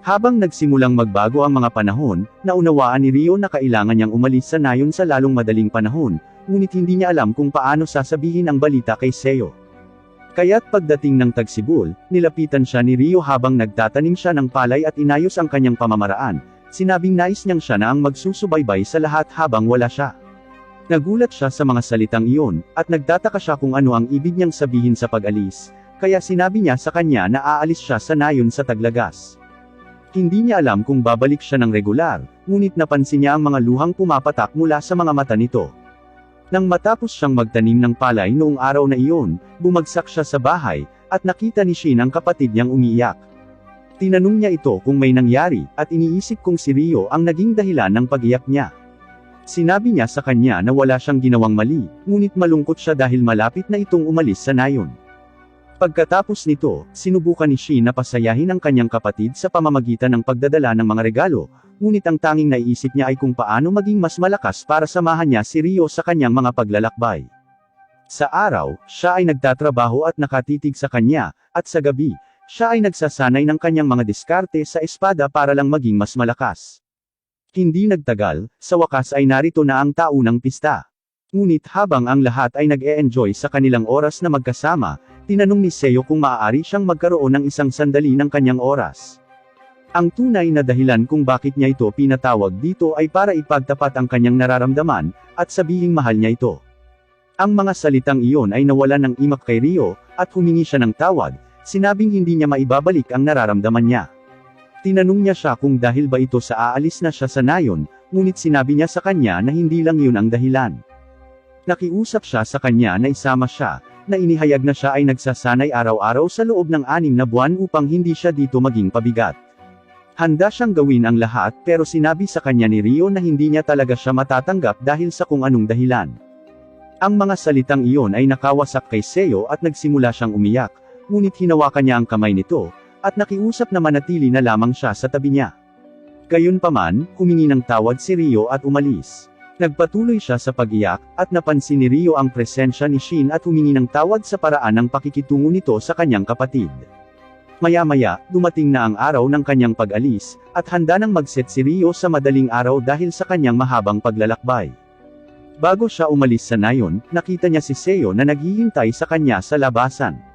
Habang nagsimulang magbago ang mga panahon, naunawaan ni Rio na kailangan niyang umalis sa nayon sa lalong madaling panahon, ngunit hindi niya alam kung paano sasabihin ang balita kay Seo. Kaya't pagdating ng Tagsibol, nilapitan siya ni Rio habang nagtatanim siya ng palay at inayos ang kanyang pamamaraan. Sinabing nais niyang siya na ang magsusubaybay sa lahat habang wala siya. Nagulat siya sa mga salitang iyon, at nagtataka siya kung ano ang ibig niyang sabihin sa pag-alis, kaya sinabi niya sa kanya na aalis siya sa nayon sa Taglagas. Hindi niya alam kung babalik siya ng regular, ngunit napansin niya ang mga luhang pumapatak mula sa mga mata nito. Nang matapos siyang magtanim ng palay noong araw na iyon, bumagsak siya sa bahay, at nakita ni Shin ang kapatid niyang umiiyak. Tinanong niya ito kung may nangyari, at iniisip kung si Rio ang naging dahilan ng pag-iyak niya. Sinabi niya sa kanya na wala siyang ginawang mali, ngunit malungkot siya dahil malapit na itong umalis sa nayon. Pagkatapos nito, sinubukan ni Shin na pasayahin ang kanyang kapatid sa pamamagitan ng pagdadala ng mga regalo, ngunit ang tanging naiisip niya ay kung paano maging mas malakas para samahan niya si Rio sa kanyang mga paglalakbay. Sa araw, siya ay nagtatrabaho at nakatitig sa kanya, at sa gabi, siya ay nagsasanay ng kanyang mga diskarte sa espada para lang maging mas malakas. Hindi nagtagal, sa wakas ay narito na ang taunang pista. Ngunit habang ang lahat ay nag-e-enjoy sa kanilang oras na magkasama, tinanong ni Seo kung maaari siyang magkaroon ng isang sandali ng kanyang oras. Ang tunay na dahilan kung bakit niya ito pinatawag dito ay para ipagtapat ang kanyang nararamdaman, at sabihing mahal niya ito. Ang mga salitang iyon ay nawalan ng imak kay Rio, at humingi siya ng tawad. Sinabing hindi niya maibabalik ang nararamdaman niya. Tinanong niya siya kung dahil ba ito sa aalis na siya sa nayon, ngunit sinabi niya sa kanya na hindi lang yun ang dahilan. Nakiusap siya sa kanya na isama siya, na inihayag na siya ay nagsasanay araw-araw sa loob ng 6 na buwan upang hindi siya dito maging pabigat. Handa siyang gawin ang lahat pero sinabi sa kanya ni Rio na hindi niya talaga siya matatanggap dahil sa kung anong dahilan. Ang mga salitang iyon ay nakawasak kay Seo at nagsimula siyang umiyak. Ngunit hinawakan niya ang kamay nito, at nakiusap na manatili na lamang siya sa tabi niya. Gayunpaman, humingi ng tawad si Rio at umalis. Nagpatuloy siya sa pag-iyak, at napansin ni Rio ang presensya ni Shin at humingi ng tawad sa paraan ng pakikitungo nito sa kanyang kapatid. Maya-maya, dumating na ang araw ng kanyang pag-alis, at handa nang mag-set si Rio sa madaling araw dahil sa kanyang mahabang paglalakbay. Bago siya umalis sa nayon, nakita niya si Seo na naghihintay sa kanya sa labasan.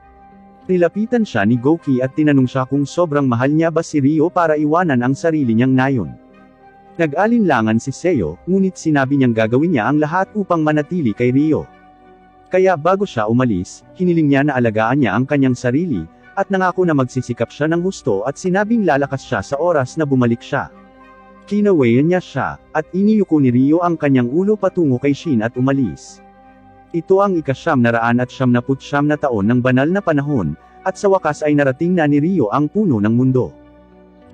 Nilapitan siya ni Goki at tinanong siya kung sobrang mahal niya ba si Ryo para iwanan ang sarili niyang nayon. Nag-alinlangan si Seo, ngunit sinabi niyang gagawin niya ang lahat upang manatili kay Ryo. Kaya bago siya umalis, hiniling niya na alagaan niya ang kanyang sarili, at nangako na magsisikap siya ng husto at sinabing lalakas siya sa oras na bumalik siya. Kinawayan niya siya, at iniyuko ni Ryo ang kanyang ulo patungo kay Shin at umalis. Ito ang ika-999 na taon ng banal na panahon, at sa wakas ay narating na ni Ryo ang puno ng mundo.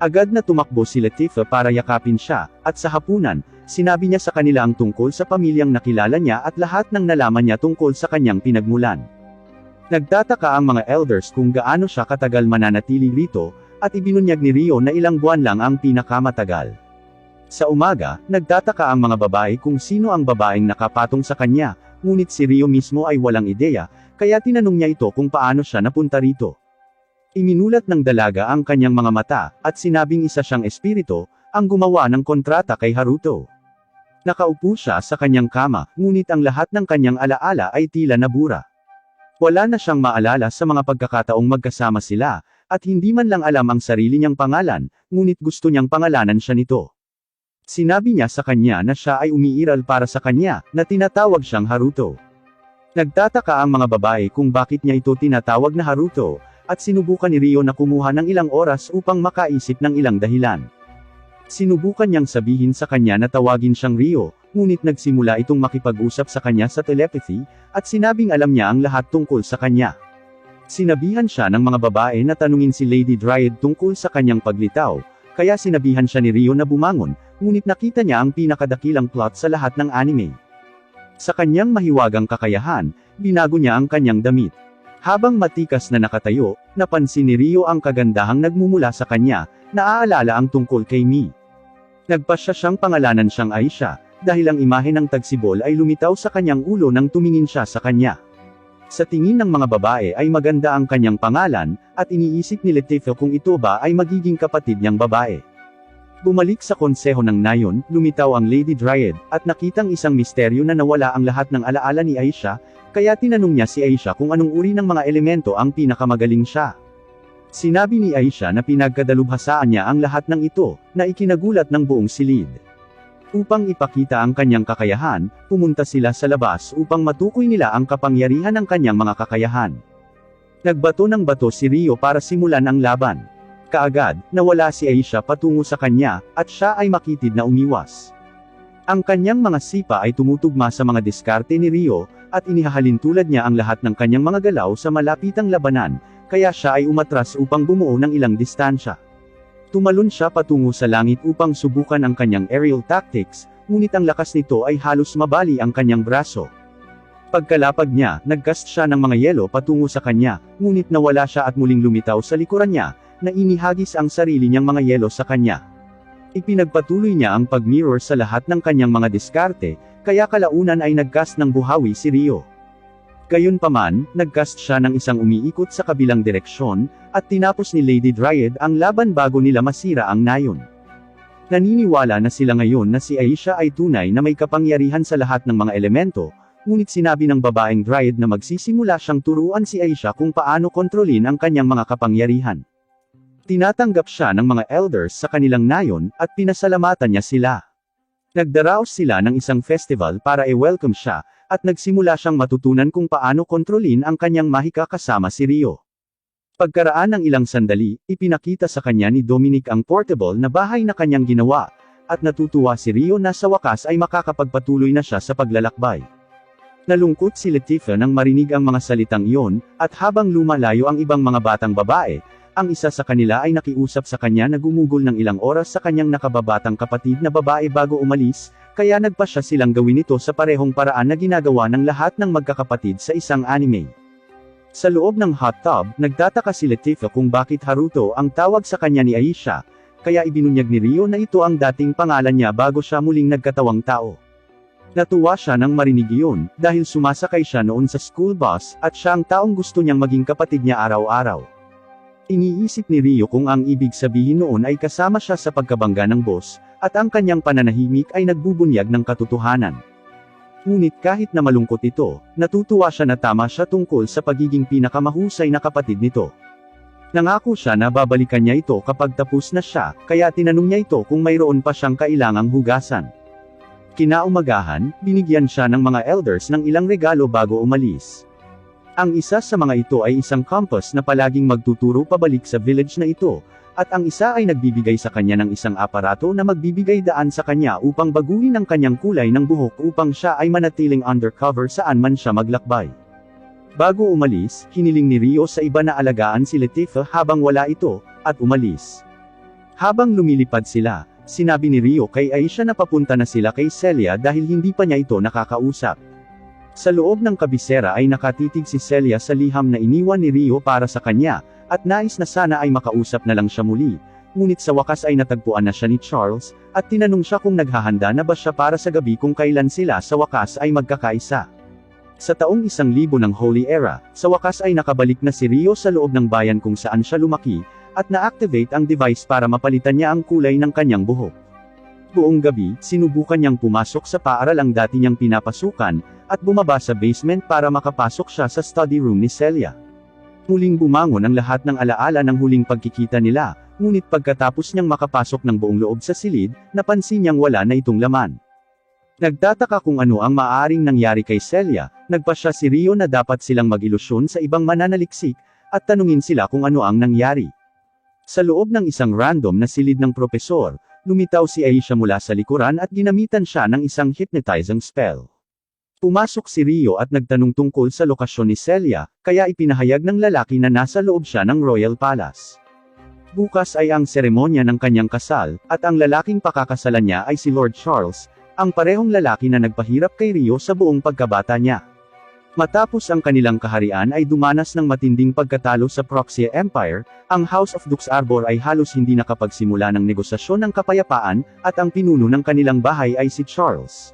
Agad na tumakbo si Latifah para yakapin siya, at sa hapunan, sinabi niya sa kanila ang tungkol sa pamilyang nakilala niya at lahat ng nalaman niya tungkol sa kanyang pinagmulan. Nagtataka ang mga elders kung gaano siya katagal mananatili rito, at ibinunyag ni Ryo na ilang buwan lang ang pinakamatagal. Sa umaga, nagtataka ang mga babae kung sino ang babaeng nakapatong sa kanya, ngunit si Ryo mismo ay walang ideya, kaya tinanong niya ito kung paano siya napunta rito. Iminulat ng dalaga ang kanyang mga mata, at sinabing isa siyang espiritu, ang gumawa ng kontrata kay Haruto. Nakaupo siya sa kanyang kama, ngunit ang lahat ng kanyang alaala ay tila nabura. Wala na siyang maalala sa mga pagkakataong magkasama sila, at hindi man lang alam ang sarili niyang pangalan, ngunit gusto niyang pangalanan siya nito. Sinabi niya sa kanya na siya ay umiiral para sa kanya, na tinatawag siyang Haruto. Nagtataka ang mga babae kung bakit niya ito tinatawag na Haruto, at sinubukan ni Ryo na kumuha ng ilang oras upang makaisip ng ilang dahilan. Sinubukan niyang sabihin sa kanya na tawagin siyang Ryo, ngunit nagsimula itong makipag-usap sa kanya sa telepathy, at sinabing alam niya ang lahat tungkol sa kanya. Sinabihan siya ng mga babae na tanungin si Lady Dryad tungkol sa kanyang paglitaw, kaya sinabihan siya ni Ryo na bumangon, ngunit nakita niya ang pinakadakilang plot sa lahat ng anime. Sa kanyang mahiwagang kakayahan, binago niya ang kanyang damit. Habang matikas na nakatayo, napansin ni Ryo ang kagandahang nagmumula sa kanya, naaalala ang tungkol kay Mi. Nagpasya siyang pangalanan siyang Aisha, dahil ang imahe ng tagsibol ay lumitaw sa kanyang ulo nang tumingin siya sa kanya. Sa tingin ng mga babae ay maganda ang kanyang pangalan, at iniisip ni Latifah kung ito ba ay magiging kapatid niyang babae. Bumalik sa konseho ng nayon, lumitaw ang Lady Dryad, at nakitang isang misteryo na nawala ang lahat ng alaala ni Aisha, kaya tinanong niya si Aisha kung anong uri ng mga elemento ang pinakamagaling siya. Sinabi ni Aisha na pinagkadalubhasaan niya ang lahat ng ito, na ikinagulat ng buong silid. Upang ipakita ang kanyang kakayahan, pumunta sila sa labas upang matukoy nila ang kapangyarihan ng kanyang mga kakayahan. Nagbato ng bato si Ryo para simulan ang laban. Kaagad, nawala si Aisha patungo sa kanya, at siya ay makitid na umiwas. Ang kanyang mga sipa ay tumutugma sa mga diskarte ni Ryo, at inihahalin tulad niya ang lahat ng kanyang mga galaw sa malapitang labanan, kaya siya ay umatras upang bumuo ng ilang distansya. Tumalon siya patungo sa langit upang subukan ang kanyang aerial tactics, ngunit ang lakas nito ay halos mabali ang kanyang braso. Pagkalapag niya, nagcast siya ng mga yelo patungo sa kanya, ngunit nawala siya at muling lumitaw sa likuran niya, na inihagis ang sarili niyang mga yelo sa kanya. Ipinagpatuloy niya ang pag-mirror sa lahat ng kanyang mga diskarte, kaya kalaunan ay nagcast ng buhawi si Ryo. Gayunpaman, nagcast siya ng isang umiikot sa kabilang direksyon, at tinapos ni Lady Dryad ang laban bago nila masira ang nayon. Naniniwala na sila ngayon na si Aisha ay tunay na may kapangyarihan sa lahat ng mga elemento, ngunit sinabi ng babaeng Dryad na magsisimula siyang turuan si Aisha kung paano kontrolin ang kanyang mga kapangyarihan. Tinatanggap siya ng mga elders sa kanilang nayon, at pinasalamatan niya sila. Nagdaraos sila ng isang festival para i-welcome siya, at nagsimula siyang matutunan kung paano kontrolin ang kanyang mahika kasama si Ryo. Pagkaraan ng ilang sandali, ipinakita sa kanya ni Dominic ang portable na bahay na kanyang ginawa, at natutuwa si Ryo na sa wakas ay makakapagpatuloy na siya sa paglalakbay. Nalungkot si Latifah nang marinig ang mga salitang iyon, at habang lumalayo ang ibang mga batang babae, ang isa sa kanila ay nakiusap sa kanya na gumugol ng ilang oras sa kanyang nakababatang kapatid na babae bago umalis, kaya nagpasya silang gawin ito sa parehong paraan na ginagawa ng lahat ng magkakapatid sa isang anime. Sa loob ng hot tub, nagtataka si Latifah kung bakit Haruto ang tawag sa kanya ni Aisha, kaya ibinunyag ni Ryo na ito ang dating pangalan niya bago siya muling nagkatawang tao. Natuwa siya nang marinig iyon, dahil sumasakay siya noon sa school bus, at siya ang taong gusto niyang maging kapatid niya araw-araw. Iniisip ni Ryo kung ang ibig sabihin noon ay kasama siya sa pagkabangga ng boss, at ang kanyang pananahimik ay nagbubunyag ng katotohanan. Ngunit kahit na malungkot ito, natutuwa siya na tama siya tungkol sa pagiging pinakamahusay na kapatid nito. Nangako siya na babalikan niya ito kapag tapos na siya, kaya tinanong niya ito kung mayroon pa siyang kailangang hugasan. Kinaumagahan, binigyan siya ng mga elders ng ilang regalo bago umalis. Ang isa sa mga ito ay isang compass na palaging magtuturo pabalik sa village na ito, at ang isa ay nagbibigay sa kanya ng isang aparato na magbibigay daan sa kanya upang baguhin ang kanyang kulay ng buhok upang siya ay manatiling undercover saan man siya maglakbay. Bago umalis, hiniling ni Rio sa iba na alagaan si Latifa habang wala ito, at umalis. Habang lumilipad sila, sinabi ni Rio kay Aisha na papunta na sila kay Celia dahil hindi pa niya ito nakakausap. Sa loob ng kabisera ay nakatitig si Celia sa liham na iniwan ni Rio para sa kanya, at nais na sana ay makausap na lang siya muli, ngunit sa wakas ay natagpuan na siya ni Charles, at tinanong siya kung naghahanda na ba siya para sa gabi kung kailan sila sa wakas ay magkakaisa. Sa taong 1000 ng Holy Era, sa wakas ay nakabalik na si Rio sa loob ng bayan kung saan siya lumaki, at na-activate ang device para mapalitan niya ang kulay ng kanyang buhok. Buong gabi, sinubukan niyang pumasok sa paaral ang dati niyang pinapasukan, at bumaba sa basement para makapasok siya sa study room ni Celia. Muling bumangon ang lahat ng alaala ng huling pagkikita nila, ngunit pagkatapos niyang makapasok ng buong loob sa silid, napansin niyang wala na itong laman. Nagtataka kung ano ang maaaring nangyari kay Celia, nagpasya si Rio na dapat silang mag-ilusyon sa ibang mananaliksik, at tanungin sila kung ano ang nangyari. Sa loob ng isang random na silid ng propesor, lumitaw si Aisha mula sa likuran at ginamitan siya ng isang hypnotizing spell. Pumasok si Rio at nagtanong tungkol sa lokasyon ni Celia, kaya ipinahayag ng lalaki na nasa loob siya ng Royal Palace. Bukas ay ang seremonya ng kanyang kasal, at ang lalaking pakakasalan niya ay si Lord Charles, ang parehong lalaki na nagpahirap kay Rio sa buong pagkabata niya. Matapos ang kanilang kaharian ay dumanas ng matinding pagkatalo sa Proxy Empire, ang House of Dux Arbor ay halos hindi nakapagsimula ng negosasyon ng kapayapaan, at ang pinuno ng kanilang bahay ay si Charles.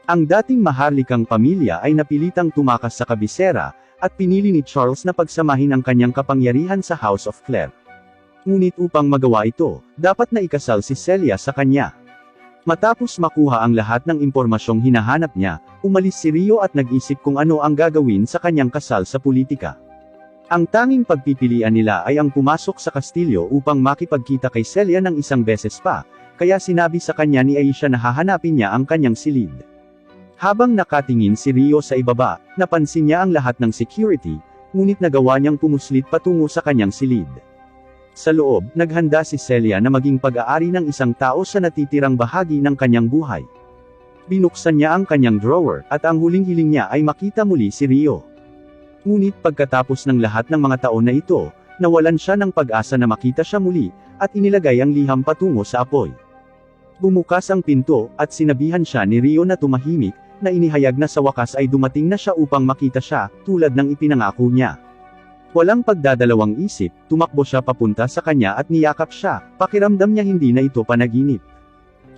Ang dating maharlikang pamilya ay napilitang tumakas sa kabisera, at pinili ni Charles na pagsamahin ang kanyang kapangyarihan sa House of Clare. Ngunit upang magawa ito, dapat na ikasal si Celia sa kanya. Matapos makuha ang lahat ng impormasyong hinahanap niya, umalis si Rio at nag-isip kung ano ang gagawin sa kanyang kasal sa politika. Ang tanging pagpipilian nila ay ang pumasok sa kastilyo upang makipagkita kay Celia ng isang beses pa, kaya sinabi sa kanya ni Aisha na hahanapin niya ang kanyang silid. Habang nakatingin si Rio sa ibaba, napansin niya ang lahat ng security, ngunit nagawa niyang pumuslit patungo sa kanyang silid. Sa loob, naghanda si Celia na maging pag-aari ng isang tao sa natitirang bahagi ng kanyang buhay. Binuksan niya ang kanyang drawer, at ang huling hiling niya ay makita muli si Rio. Ngunit pagkatapos ng lahat ng mga taon na ito, nawalan siya ng pag-asa na makita siya muli, at inilagay ang liham patungo sa apoy. Bumukas ang pinto, at sinabihan siya ni Rio na tumahimik, na inihayag na sa wakas ay dumating na siya upang makita siya, tulad ng ipinangako niya. Walang pagdadalawang isip, tumakbo siya papunta sa kanya at niyakap siya, pakiramdam niya hindi na ito panaginip.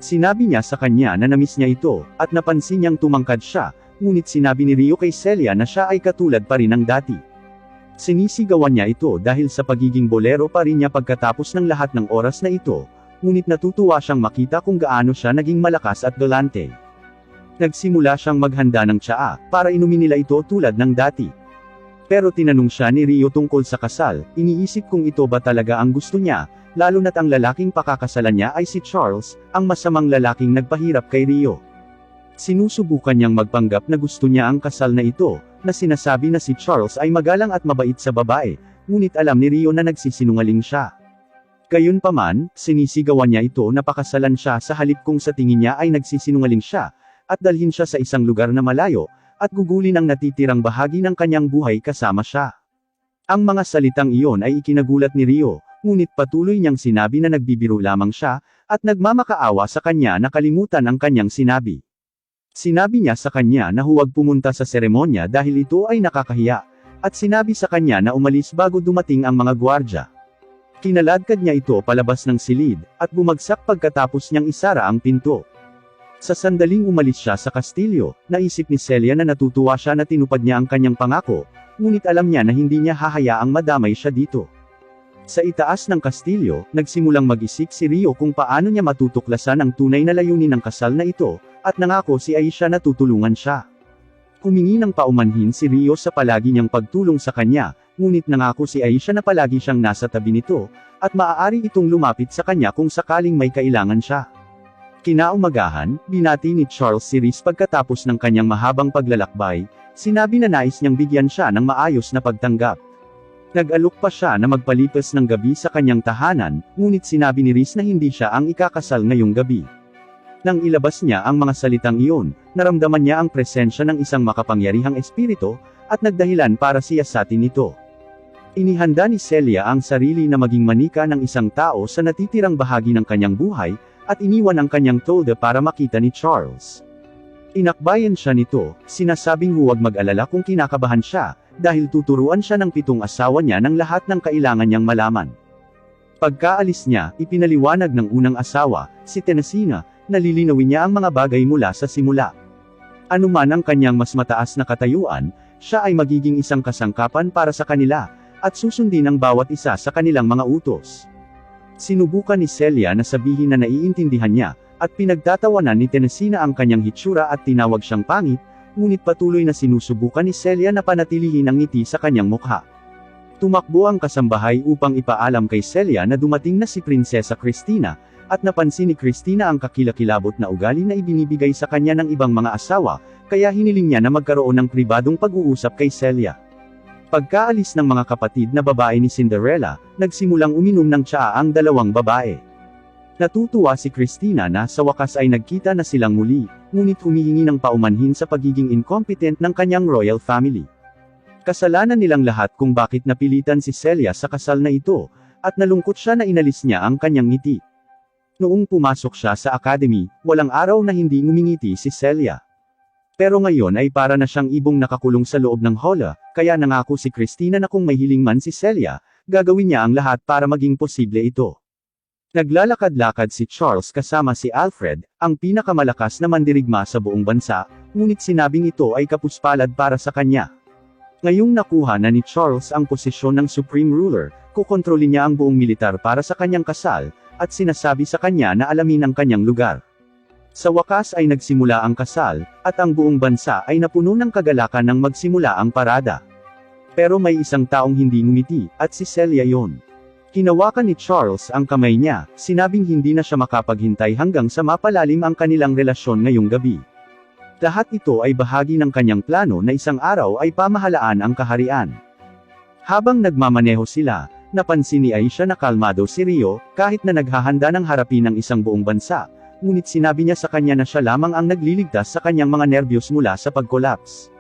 Sinabi niya sa kanya na namiss niya ito, at napansin niyang tumangkad siya, ngunit sinabi ni Rio kay Celia na siya ay katulad pa rin ng dati. Sinisigawan niya ito dahil sa pagiging bolero pa rin niya pagkatapos ng lahat ng oras na ito, ngunit natutuwa siyang makita kung gaano siya naging malakas at galante. Nagsimula siyang maghanda ng tsaa, para inumin nila ito tulad ng dati. Pero tinanong siya ni Rio tungkol sa kasal, iniisip kung ito ba talaga ang gusto niya, lalo na't ang lalaking pakakasalan niya ay si Charles, ang masamang lalaking nagpahirap kay Rio. Sinusubukan niyang magpanggap na gusto niya ang kasal na ito, na sinasabi na si Charles ay magalang at mabait sa babae, ngunit alam ni Rio na nagsisinungaling siya. Gayunpaman, sinisigawan niya ito na pakasalan siya sa halip kung sa tingin niya ay nagsisinungaling siya, at dalhin siya sa isang lugar na malayo, at gugulin ang natitirang bahagi ng kanyang buhay kasama siya. Ang mga salitang iyon ay ikinagulat ni Rio, ngunit patuloy niyang sinabi na nagbibiro lamang siya, at nagmamakaawa sa kanya na kalimutan ang kanyang sinabi. Sinabi niya sa kanya na huwag pumunta sa seremonya dahil ito ay nakakahiya, at sinabi sa kanya na umalis bago dumating ang mga gwardya. Kinaladkad niya ito palabas ng silid, at bumagsak pagkatapos niyang isara ang pinto. Sa sandaling umalis siya sa kastilyo, naisip ni Celia na natutuwa siya na tinupad niya ang kanyang pangako, ngunit alam niya na hindi niya hahayaang madamay siya dito. Sa itaas ng kastilyo, nagsimulang mag-isip si Rio kung paano niya matutuklasan ang tunay na layunin ng kasal na ito, at nangako si Aisha na tutulungan siya. Humingi ng paumanhin si Rio sa palagi niyang pagtulong sa kanya, ngunit nangako si Aisha na palagi siyang nasa tabi nito, at maaari itong lumapit sa kanya kung sakaling may kailangan siya. Kinaumagahan, binati ni Charles si Reese pagkatapos ng kanyang mahabang paglalakbay, sinabi na nais niyang bigyan siya ng maayos na pagtanggap. Nag-alok pa siya na magpalipas ng gabi sa kanyang tahanan, ngunit sinabi ni Reese na hindi siya ang ikakasal ngayong gabi. Nang ilabas niya ang mga salitang iyon, naramdaman niya ang presensya ng isang makapangyarihang espiritu, at nagdahilan para siyasatin ito. Inihanda ni Celia ang sarili na maging manika ng isang tao sa natitirang bahagi ng kanyang buhay, at iniwan ang kanyang tolda para makita ni Charles. Inakbayan siya nito, sinasabing huwag mag-alala kung kinakabahan siya, dahil tuturuan siya ng 7 asawa niya ng lahat ng kailangan niyang malaman. Pagkaalis niya, ipinaliwanag ng unang asawa, si Tenesina, na lilinawin niya ang mga bagay mula sa simula. Anuman ang kanyang mas mataas na katayuan, siya ay magiging isang kasangkapan para sa kanila, at susundin ang bawat isa sa kanilang mga utos. Sinubukan ni Celia na sabihin na naiintindihan niya, at pinagtatawanan ni Tenesina ang kanyang hitsura at tinawag siyang pangit, ngunit patuloy na sinusubukan ni Celia na panatilihin ang ngiti sa kanyang mukha. Tumakbo ang kasambahay upang ipaalam kay Celia na dumating na si Prinsesa Cristina, at napansin ni Cristina ang kakilakilabot na ugali na ibinibigay sa kanya ng ibang mga asawa, kaya hiniling niya na magkaroon ng pribadong pag-uusap kay Celia. Pagkaalis ng mga kapatid na babae ni Cinderella, nagsimulang uminom ng tsaa ang dalawang babae. Natutuwa si Cristina na sa wakas ay nagkita na silang muli, ngunit humihingi ng paumanhin sa pagiging incompetent ng kanyang royal family. Kasalanan nilang lahat kung bakit napilitan si Celia sa kasal na ito, at nalungkot siya na inalis niya ang kanyang ngiti. Noong pumasok siya sa academy, walang araw na hindi ngumingiti si Celia. Pero ngayon ay para na siyang ibong nakakulong sa loob ng hola, kaya nangako si Cristina na kung may hiling man si Celia, gagawin niya ang lahat para maging posible ito. Naglalakad-lakad si Charles kasama si Alfred, ang pinakamalakas na mandirigma sa buong bansa, ngunit sinabing ito ay kapuspalad para sa kanya. Ngayong nakuha na ni Charles ang posisyon ng Supreme Ruler, kukontrolin niya ang buong militar para sa kanyang kasal, at sinasabi sa kanya na alamin ang kanyang lugar. Sa wakas ay nagsimula ang kasal, at ang buong bansa ay napuno ng kagalakan nang magsimula ang parada. Pero may isang taong hindi ngumiti, at si Celia yon. Hinawakan ni Charles ang kamay niya, sinabing hindi na siya makapaghintay hanggang sa mapalalim ang kanilang relasyon ngayong gabi. Lahat ito ay bahagi ng kanyang plano na isang araw ay pamahalaan ang kaharian. Habang nagmamaneho sila, napansin ni Aisha na kalmado si Rio, kahit na naghahanda ng harapin ang isang buong bansa, ngunit sinabi niya sa kanya na siya lamang ang nagliligtas sa kanyang mga nerbiyos mula sa pag-collapse.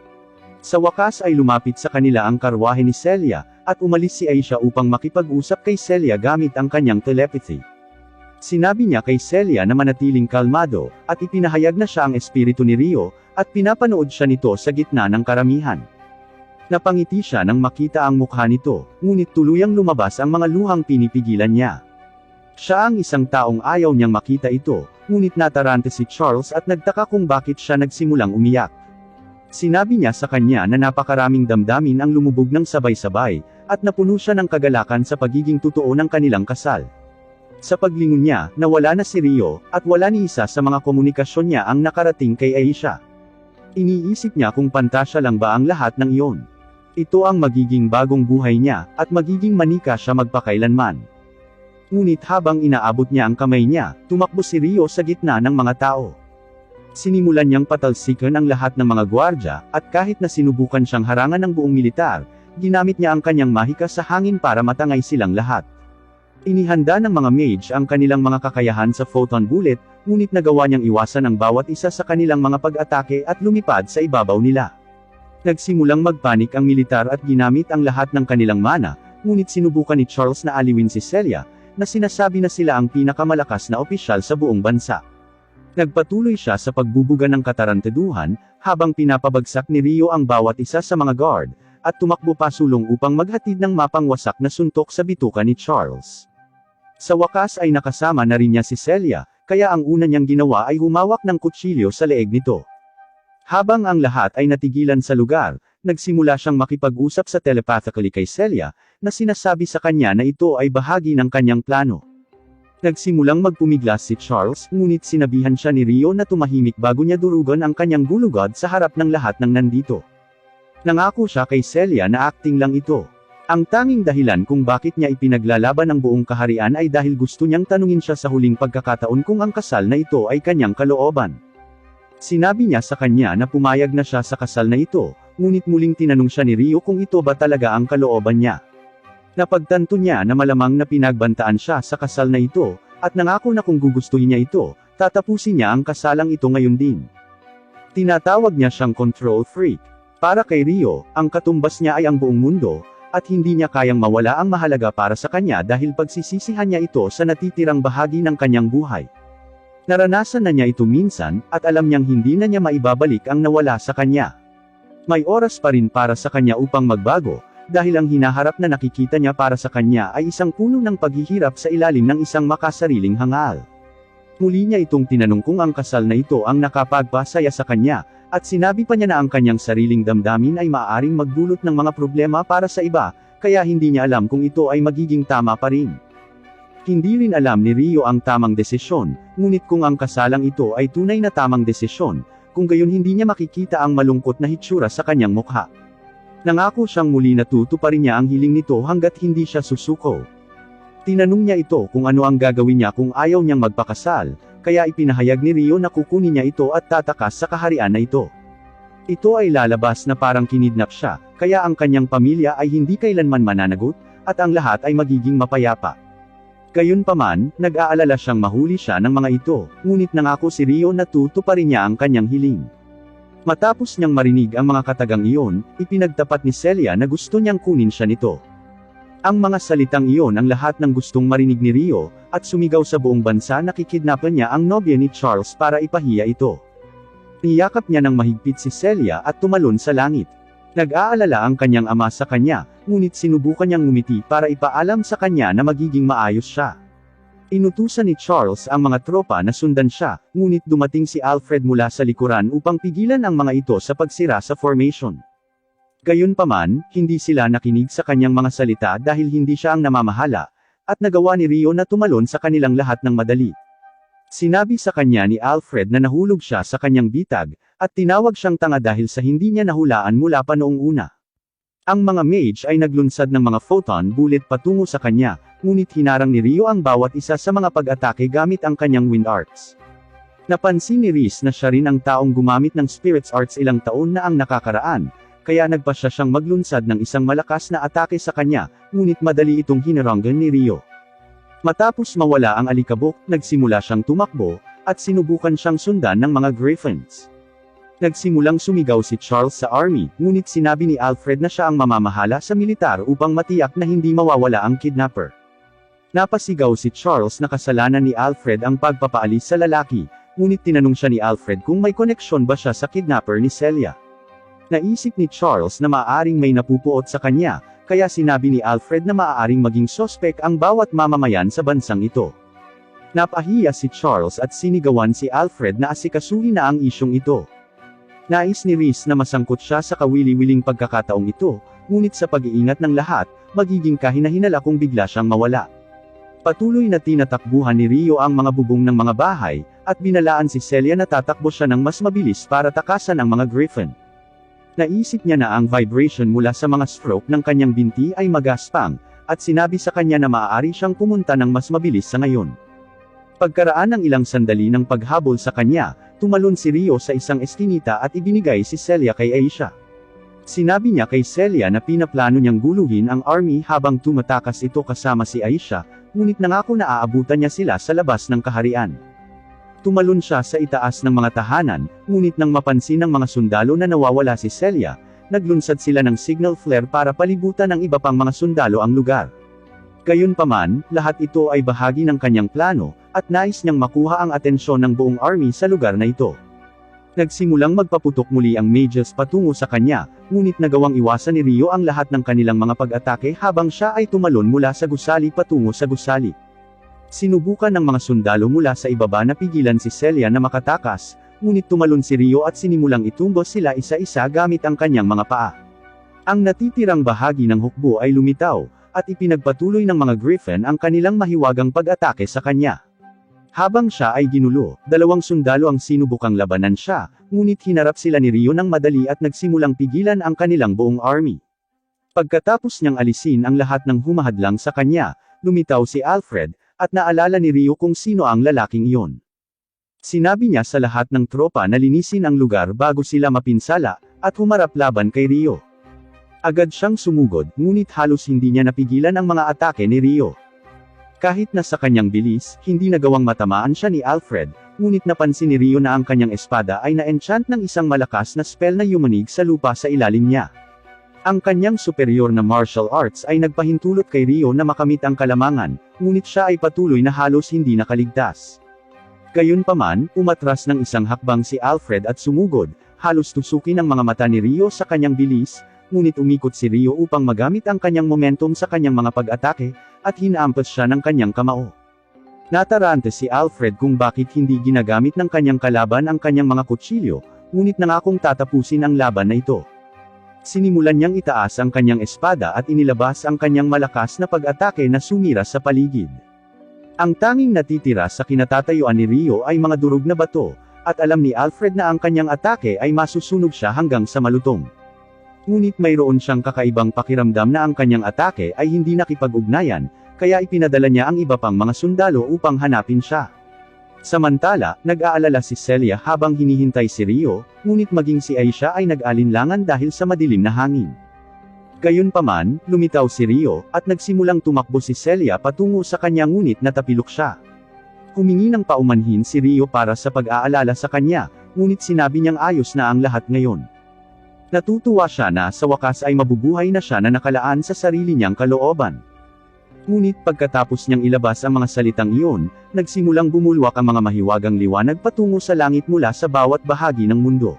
Sa wakas ay lumapit sa kanila ang karwahe ni Celia, at umalis si Aisha upang makipag-usap kay Celia gamit ang kanyang telepathy. Sinabi niya kay Celia na manatiling kalmado, at ipinahayag na siya ang espiritu ni Rio, at pinapanood siya nito sa gitna ng karamihan. Napangiti siya nang makita ang mukha nito, ngunit tuluyang lumabas ang mga luhang pinipigilan niya. Siya ang isang taong ayaw niyang makita ito, ngunit natarante si Charles at nagtaka kung bakit siya nagsimulang umiyak. Sinabi niya sa kanya na napakaraming damdamin ang lumubog ng sabay-sabay, at napuno siya ng kagalakan sa pagiging totoo ng kanilang kasal. Sa paglingon niya, nawala na si Rio, at wala ni isa sa mga komunikasyon niya ang nakarating kay Aisha. Iniisip niya kung pantasya lang ba ang lahat ng iyon. Ito ang magiging bagong buhay niya, at magiging manika siya magpakailanman. Ngunit habang inaabot niya ang kamay niya, tumakbo si Rio sa gitna ng mga tao. Sinimulan niyang patalsikan ang lahat ng mga gwardya, at kahit na sinubukan siyang harangan ng buong militar, ginamit niya ang kanyang mahika sa hangin para matangay silang lahat. Inihanda ng mga mage ang kanilang mga kakayahan sa photon bullet, ngunit nagawa niyang iwasan ang bawat isa sa kanilang mga pag-atake at lumipad sa ibabaw nila. Nagsimulang magpanik ang militar at ginamit ang lahat ng kanilang mana, ngunit sinubukan ni Charles na aliwin si Celia, na sinasabi na sila ang pinakamalakas na opisyal sa buong bansa. Nagpatuloy siya sa pagbubuga ng katarantaduhan, habang pinapabagsak ni Rio ang bawat isa sa mga guard, at tumakbo pasulong upang maghatid ng mapangwasak na suntok sa bituka ni Charles. Sa wakas ay nakasama na rin niya si Celia, kaya ang una niyang ginawa ay humawak ng kutsilyo sa leeg nito. Habang ang lahat ay natigilan sa lugar, nagsimula siyang makipag-usap sa telepathically kay Celia, na sinasabi sa kanya na ito ay bahagi ng kanyang plano. Nagsimulang magpumiglas si Charles, ngunit sinabihan siya ni Rio na tumahimik bago niya durugan ang kanyang gulugod sa harap ng lahat ng nandito. Nangako siya kay Celia na acting lang ito. Ang tanging dahilan kung bakit niya ipinaglalaban ang buong kaharian ay dahil gusto niyang tanungin siya sa huling pagkakataon kung ang kasal na ito ay kanyang kalooban. Sinabi niya sa kanya na pumayag na siya sa kasal na ito, ngunit muling tinanong siya ni Rio kung ito ba talaga ang kalooban niya. Napagtanto niya na malamang na pinagbantaan siya sa kasal na ito, at nangako na kung gugustuhin niya ito, tatapusin niya ang kasalang ito ngayon din. Tinatawag niya siyang control freak. Para kay Rio, ang katumbas niya ay ang buong mundo, at hindi niya kayang mawala ang mahalaga para sa kanya dahil pagsisisihan niya ito sa natitirang bahagi ng kanyang buhay. Naranasan na niya ito minsan, at alam niyang hindi na niya maibabalik ang nawala sa kanya. May oras pa rin para sa kanya upang magbago, dahil ang hinaharap na nakikita niya para sa kanya ay isang puno ng paghihirap sa ilalim ng isang makasariling hangal. Muli niya itong tinanong kung ang kasal na ito ang nakapagpasaya sa kanya, at sinabi pa niya na ang kanyang sariling damdamin ay maaaring magdulot ng mga problema para sa iba, kaya hindi niya alam kung ito ay magiging tama pa rin. Hindi rin alam ni Rio ang tamang desisyon, ngunit kung ang kasalang ito ay tunay na tamang desisyon, kung gayon hindi niya makikita ang malungkot na hitsura sa kanyang mukha. Nangako siyang muli na tutuparin niya ang hiling nito hanggat hindi siya susuko. Tinanong niya ito kung ano ang gagawin niya kung ayaw niyang magpakasal, kaya ipinahayag ni Rio na kukunin niya ito at tatakas sa kaharian na ito. Ito ay lalabas na parang kinidnap siya, kaya ang kanyang pamilya ay hindi kailanman mananagot, at ang lahat ay magiging mapayapa. Gayunpaman, nag-aalala siyang mahuli siya ng mga ito, ngunit nangako si Rio na tutuparin niya ang kanyang hiling. Matapos niyang marinig ang mga katagang iyon, ipinagtapat ni Celia na gusto niyang kunin siya nito. Ang mga salitang iyon ang lahat ng gustong marinig ni Rio, at sumigaw sa buong bansa na kikidnapan niya ang nobya ni Charles para ipahiya ito. Niyakap niya ng mahigpit si Celia at tumalon sa langit. Nag-aalala ang kanyang ama sa kanya, ngunit sinubukan niyang ngumiti para ipaalam sa kanya na magiging maayos siya. Inutusan ni Charles ang mga tropa na sundan siya, ngunit dumating si Alfred mula sa likuran upang pigilan ang mga ito sa pagsira sa formation. Gayunpaman, hindi sila nakinig sa kanyang mga salita dahil hindi siya ang namamahala, at nagawa ni Rio na tumalon sa kanilang lahat ng madali. Sinabi sa kanya ni Alfred na nahulog siya sa kanyang bitag, at tinawag siyang tanga dahil sa hindi niya nahulaan mula pa noong una. Ang mga mage ay naglunsad ng mga photon bullet patungo sa kanya, ngunit hinarang ni Rio ang bawat isa sa mga pag-atake gamit ang kanyang wind arts. Napansin ni Reese na siya rin ang taong gumamit ng spirits arts ilang taon na ang nakakaraan, kaya nagpasya siyang maglunsad ng isang malakas na atake sa kanya, ngunit madali itong hinaranggan ni Rio. Matapos mawala ang alikabok, nagsimula siyang tumakbo, at sinubukan siyang sundan ng mga griffins. Nagsimulang sumigaw si Charles sa army, ngunit sinabi ni Alfred na siya ang mamamahala sa militar upang matiyak na hindi mawawala ang kidnapper. Napasigaw si Charles na kasalanan ni Alfred ang pagpapaalis sa lalaki, ngunit tinanong siya ni Alfred kung may koneksyon ba siya sa kidnapper ni Celia. Naisip ni Charles na maaaring may napupuot sa kanya, kaya sinabi ni Alfred na maaaring maging sospek ang bawat mamamayan sa bansang ito. Napahiya si Charles at sinigawan si Alfred na asikasuhin na ang isyong ito. Nais ni Reese na masangkot siya sa kawili-wiling pagkakataong ito, ngunit sa pag-iingat ng lahat, magiging kahina-hinala kung bigla siyang mawala. Patuloy na tinatakbuhan ni Rio ang mga bubong ng mga bahay, at binalaan si Celia na tatakbo siya ng mas mabilis para takasan ang mga griffin. Naisip niya na ang vibration mula sa mga stroke ng kanyang binti ay magaspang, at sinabi sa kanya na maaari siyang pumunta ng mas mabilis sa ngayon. Pagkaraan ng ilang sandali ng paghabol sa kanya, tumalon si Rio sa isang eskinita at ibinigay si Celia kay Aisha. Sinabi niya kay Celia na pinaplano niyang guluhin ang army habang tumatakas ito kasama si Aisha, ngunit nangako na aabutan niya sila sa labas ng kaharian. Tumalon siya sa itaas ng mga tahanan, ngunit nang mapansin ng mga sundalo na nawawala si Celia, naglunsad sila ng signal flare para palibutan ng iba pang mga sundalo ang lugar. Gayunpaman, lahat ito ay bahagi ng kanyang plano, at nais niyang makuha ang atensyon ng buong army sa lugar na ito. Nagsimulang magpaputok muli ang mages patungo sa kanya, ngunit nagawang iwasan ni Rio ang lahat ng kanilang mga pag-atake habang siya ay tumalon mula sa gusali patungo sa gusali. Sinubukan ng mga sundalo mula sa ibaba na pigilan si Celia na makatakas, ngunit tumalon si Rio at sinimulang itumbos sila isa-isa gamit ang kanyang mga paa. Ang natitirang bahagi ng hukbo ay lumitaw, at ipinagpatuloy ng mga Griffin ang kanilang mahiwagang pag-atake sa kanya. Habang siya ay ginulo, dalawang sundalo ang sinubukang labanan siya, ngunit hinarap sila ni Rio ng madali at nagsimulang pigilan ang kanilang buong army. Pagkatapos niyang alisin ang lahat ng humahadlang sa kanya, lumitaw si Alfred, at naalala ni Rio kung sino ang lalaking iyon. Sinabi niya sa lahat ng tropa na linisin ang lugar bago sila mapinsala, at humarap laban kay Rio. Agad siyang sumugod, ngunit halos hindi niya napigilan ang mga atake ni Rio. Kahit na sa kanyang bilis, hindi nagawang matamaan siya ni Alfred, ngunit napansin ni Rio na ang kanyang espada ay na-enchant ng isang malakas na spell na yumanig sa lupa sa ilalim niya. Ang kanyang superior na martial arts ay nagpahintulot kay Rio na makamit ang kalamangan, ngunit siya ay patuloy na halos hindi nakaligtas. Gayunpaman, umatras ng isang hakbang si Alfred at sumugod, halos tusukin ang mga mata ni Rio sa kanyang bilis, ngunit umikot si Rio upang magamit ang kanyang momentum sa kanyang mga pag-atake, at hinaampas siya ng kanyang kamao. Natarante si Alfred kung bakit hindi ginagamit ng kanyang kalaban ang kanyang mga kutsilyo, ngunit nangakong tatapusin ang laban na ito. Sinimulan niyang itaas ang kanyang espada at inilabas ang kanyang malakas na pag-atake na sumira sa paligid. Ang tanging natitira sa kinatatayuan ni Rio ay mga durog na bato, at alam ni Alfred na ang kanyang atake ay masusunog siya hanggang sa malutong. Ngunit mayroon siyang kakaibang pakiramdam na ang kanyang atake ay hindi nakipag-ugnayan, kaya ipinadala niya ang iba pang mga sundalo upang hanapin siya. Samantala, nag-aalala si Celia habang hinihintay si Rio, ngunit maging si Aisha ay nag-alinlangan dahil sa madilim na hangin. Gayunpaman, lumitaw si Rio, at nagsimulang tumakbo si Celia patungo sa kanya ngunit natapilok siya. Humingi ng paumanhin si Rio para sa pag-aalala sa kanya, ngunit sinabi niyang ayos na ang lahat ngayon. Natutuwa siya na sa wakas ay mabubuhay na siya na nakalaan sa sarili niyang kalooban. Ngunit pagkatapos niyang ilabas ang mga salitang iyon, nagsimulang bumulwak ang mga mahiwagang liwanag patungo sa langit mula sa bawat bahagi ng mundo.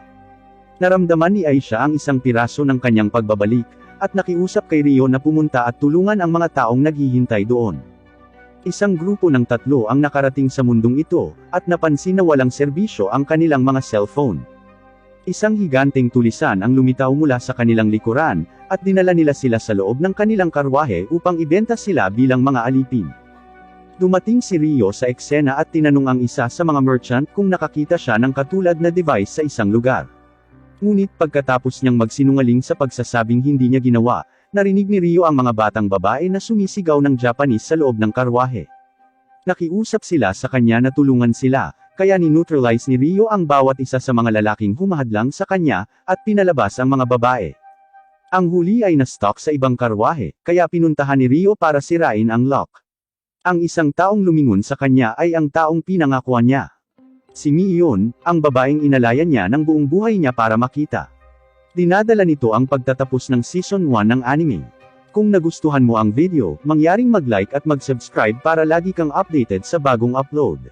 Naramdaman ni Aisha ang isang piraso ng kanyang pagbabalik, at nakiusap kay Rio na pumunta at tulungan ang mga taong naghihintay doon. Isang grupo ng 3 ang nakarating sa mundong ito, at napansin na walang serbisyo ang kanilang mga cellphone. Isang higanteng tulisan ang lumitaw mula sa kanilang likuran, at dinala nila sila sa loob ng kanilang karwahe upang ibenta sila bilang mga alipin. Dumating si Rio sa eksena at tinanong ang isa sa mga merchant kung nakakita siya ng katulad na device sa isang lugar. Ngunit pagkatapos niyang magsinungaling sa pagsasabing hindi niya ginawa, narinig ni Rio ang mga batang babae na sumisigaw ng Japanese sa loob ng karwahe. Nakiusap sila sa kanya na tulungan sila, kaya ni-neutralize ni Rio ang bawat isa sa mga lalaking humahadlang sa kanya, at pinalabas ang mga babae. Ang huli ay na-stock sa ibang karwahe, kaya pinuntahan ni Rio para sirain ang lock. Ang isang taong lumingon sa kanya ay ang taong pinangakuan niya. Si Mi iyon, ang babaeng inalayan niya ng buong buhay niya para makita. Dinadala nito ang pagtatapos ng Season 1 ng anime. Kung nagustuhan mo ang video, mangyaring mag-like at mag-subscribe para lagi kang updated sa bagong upload.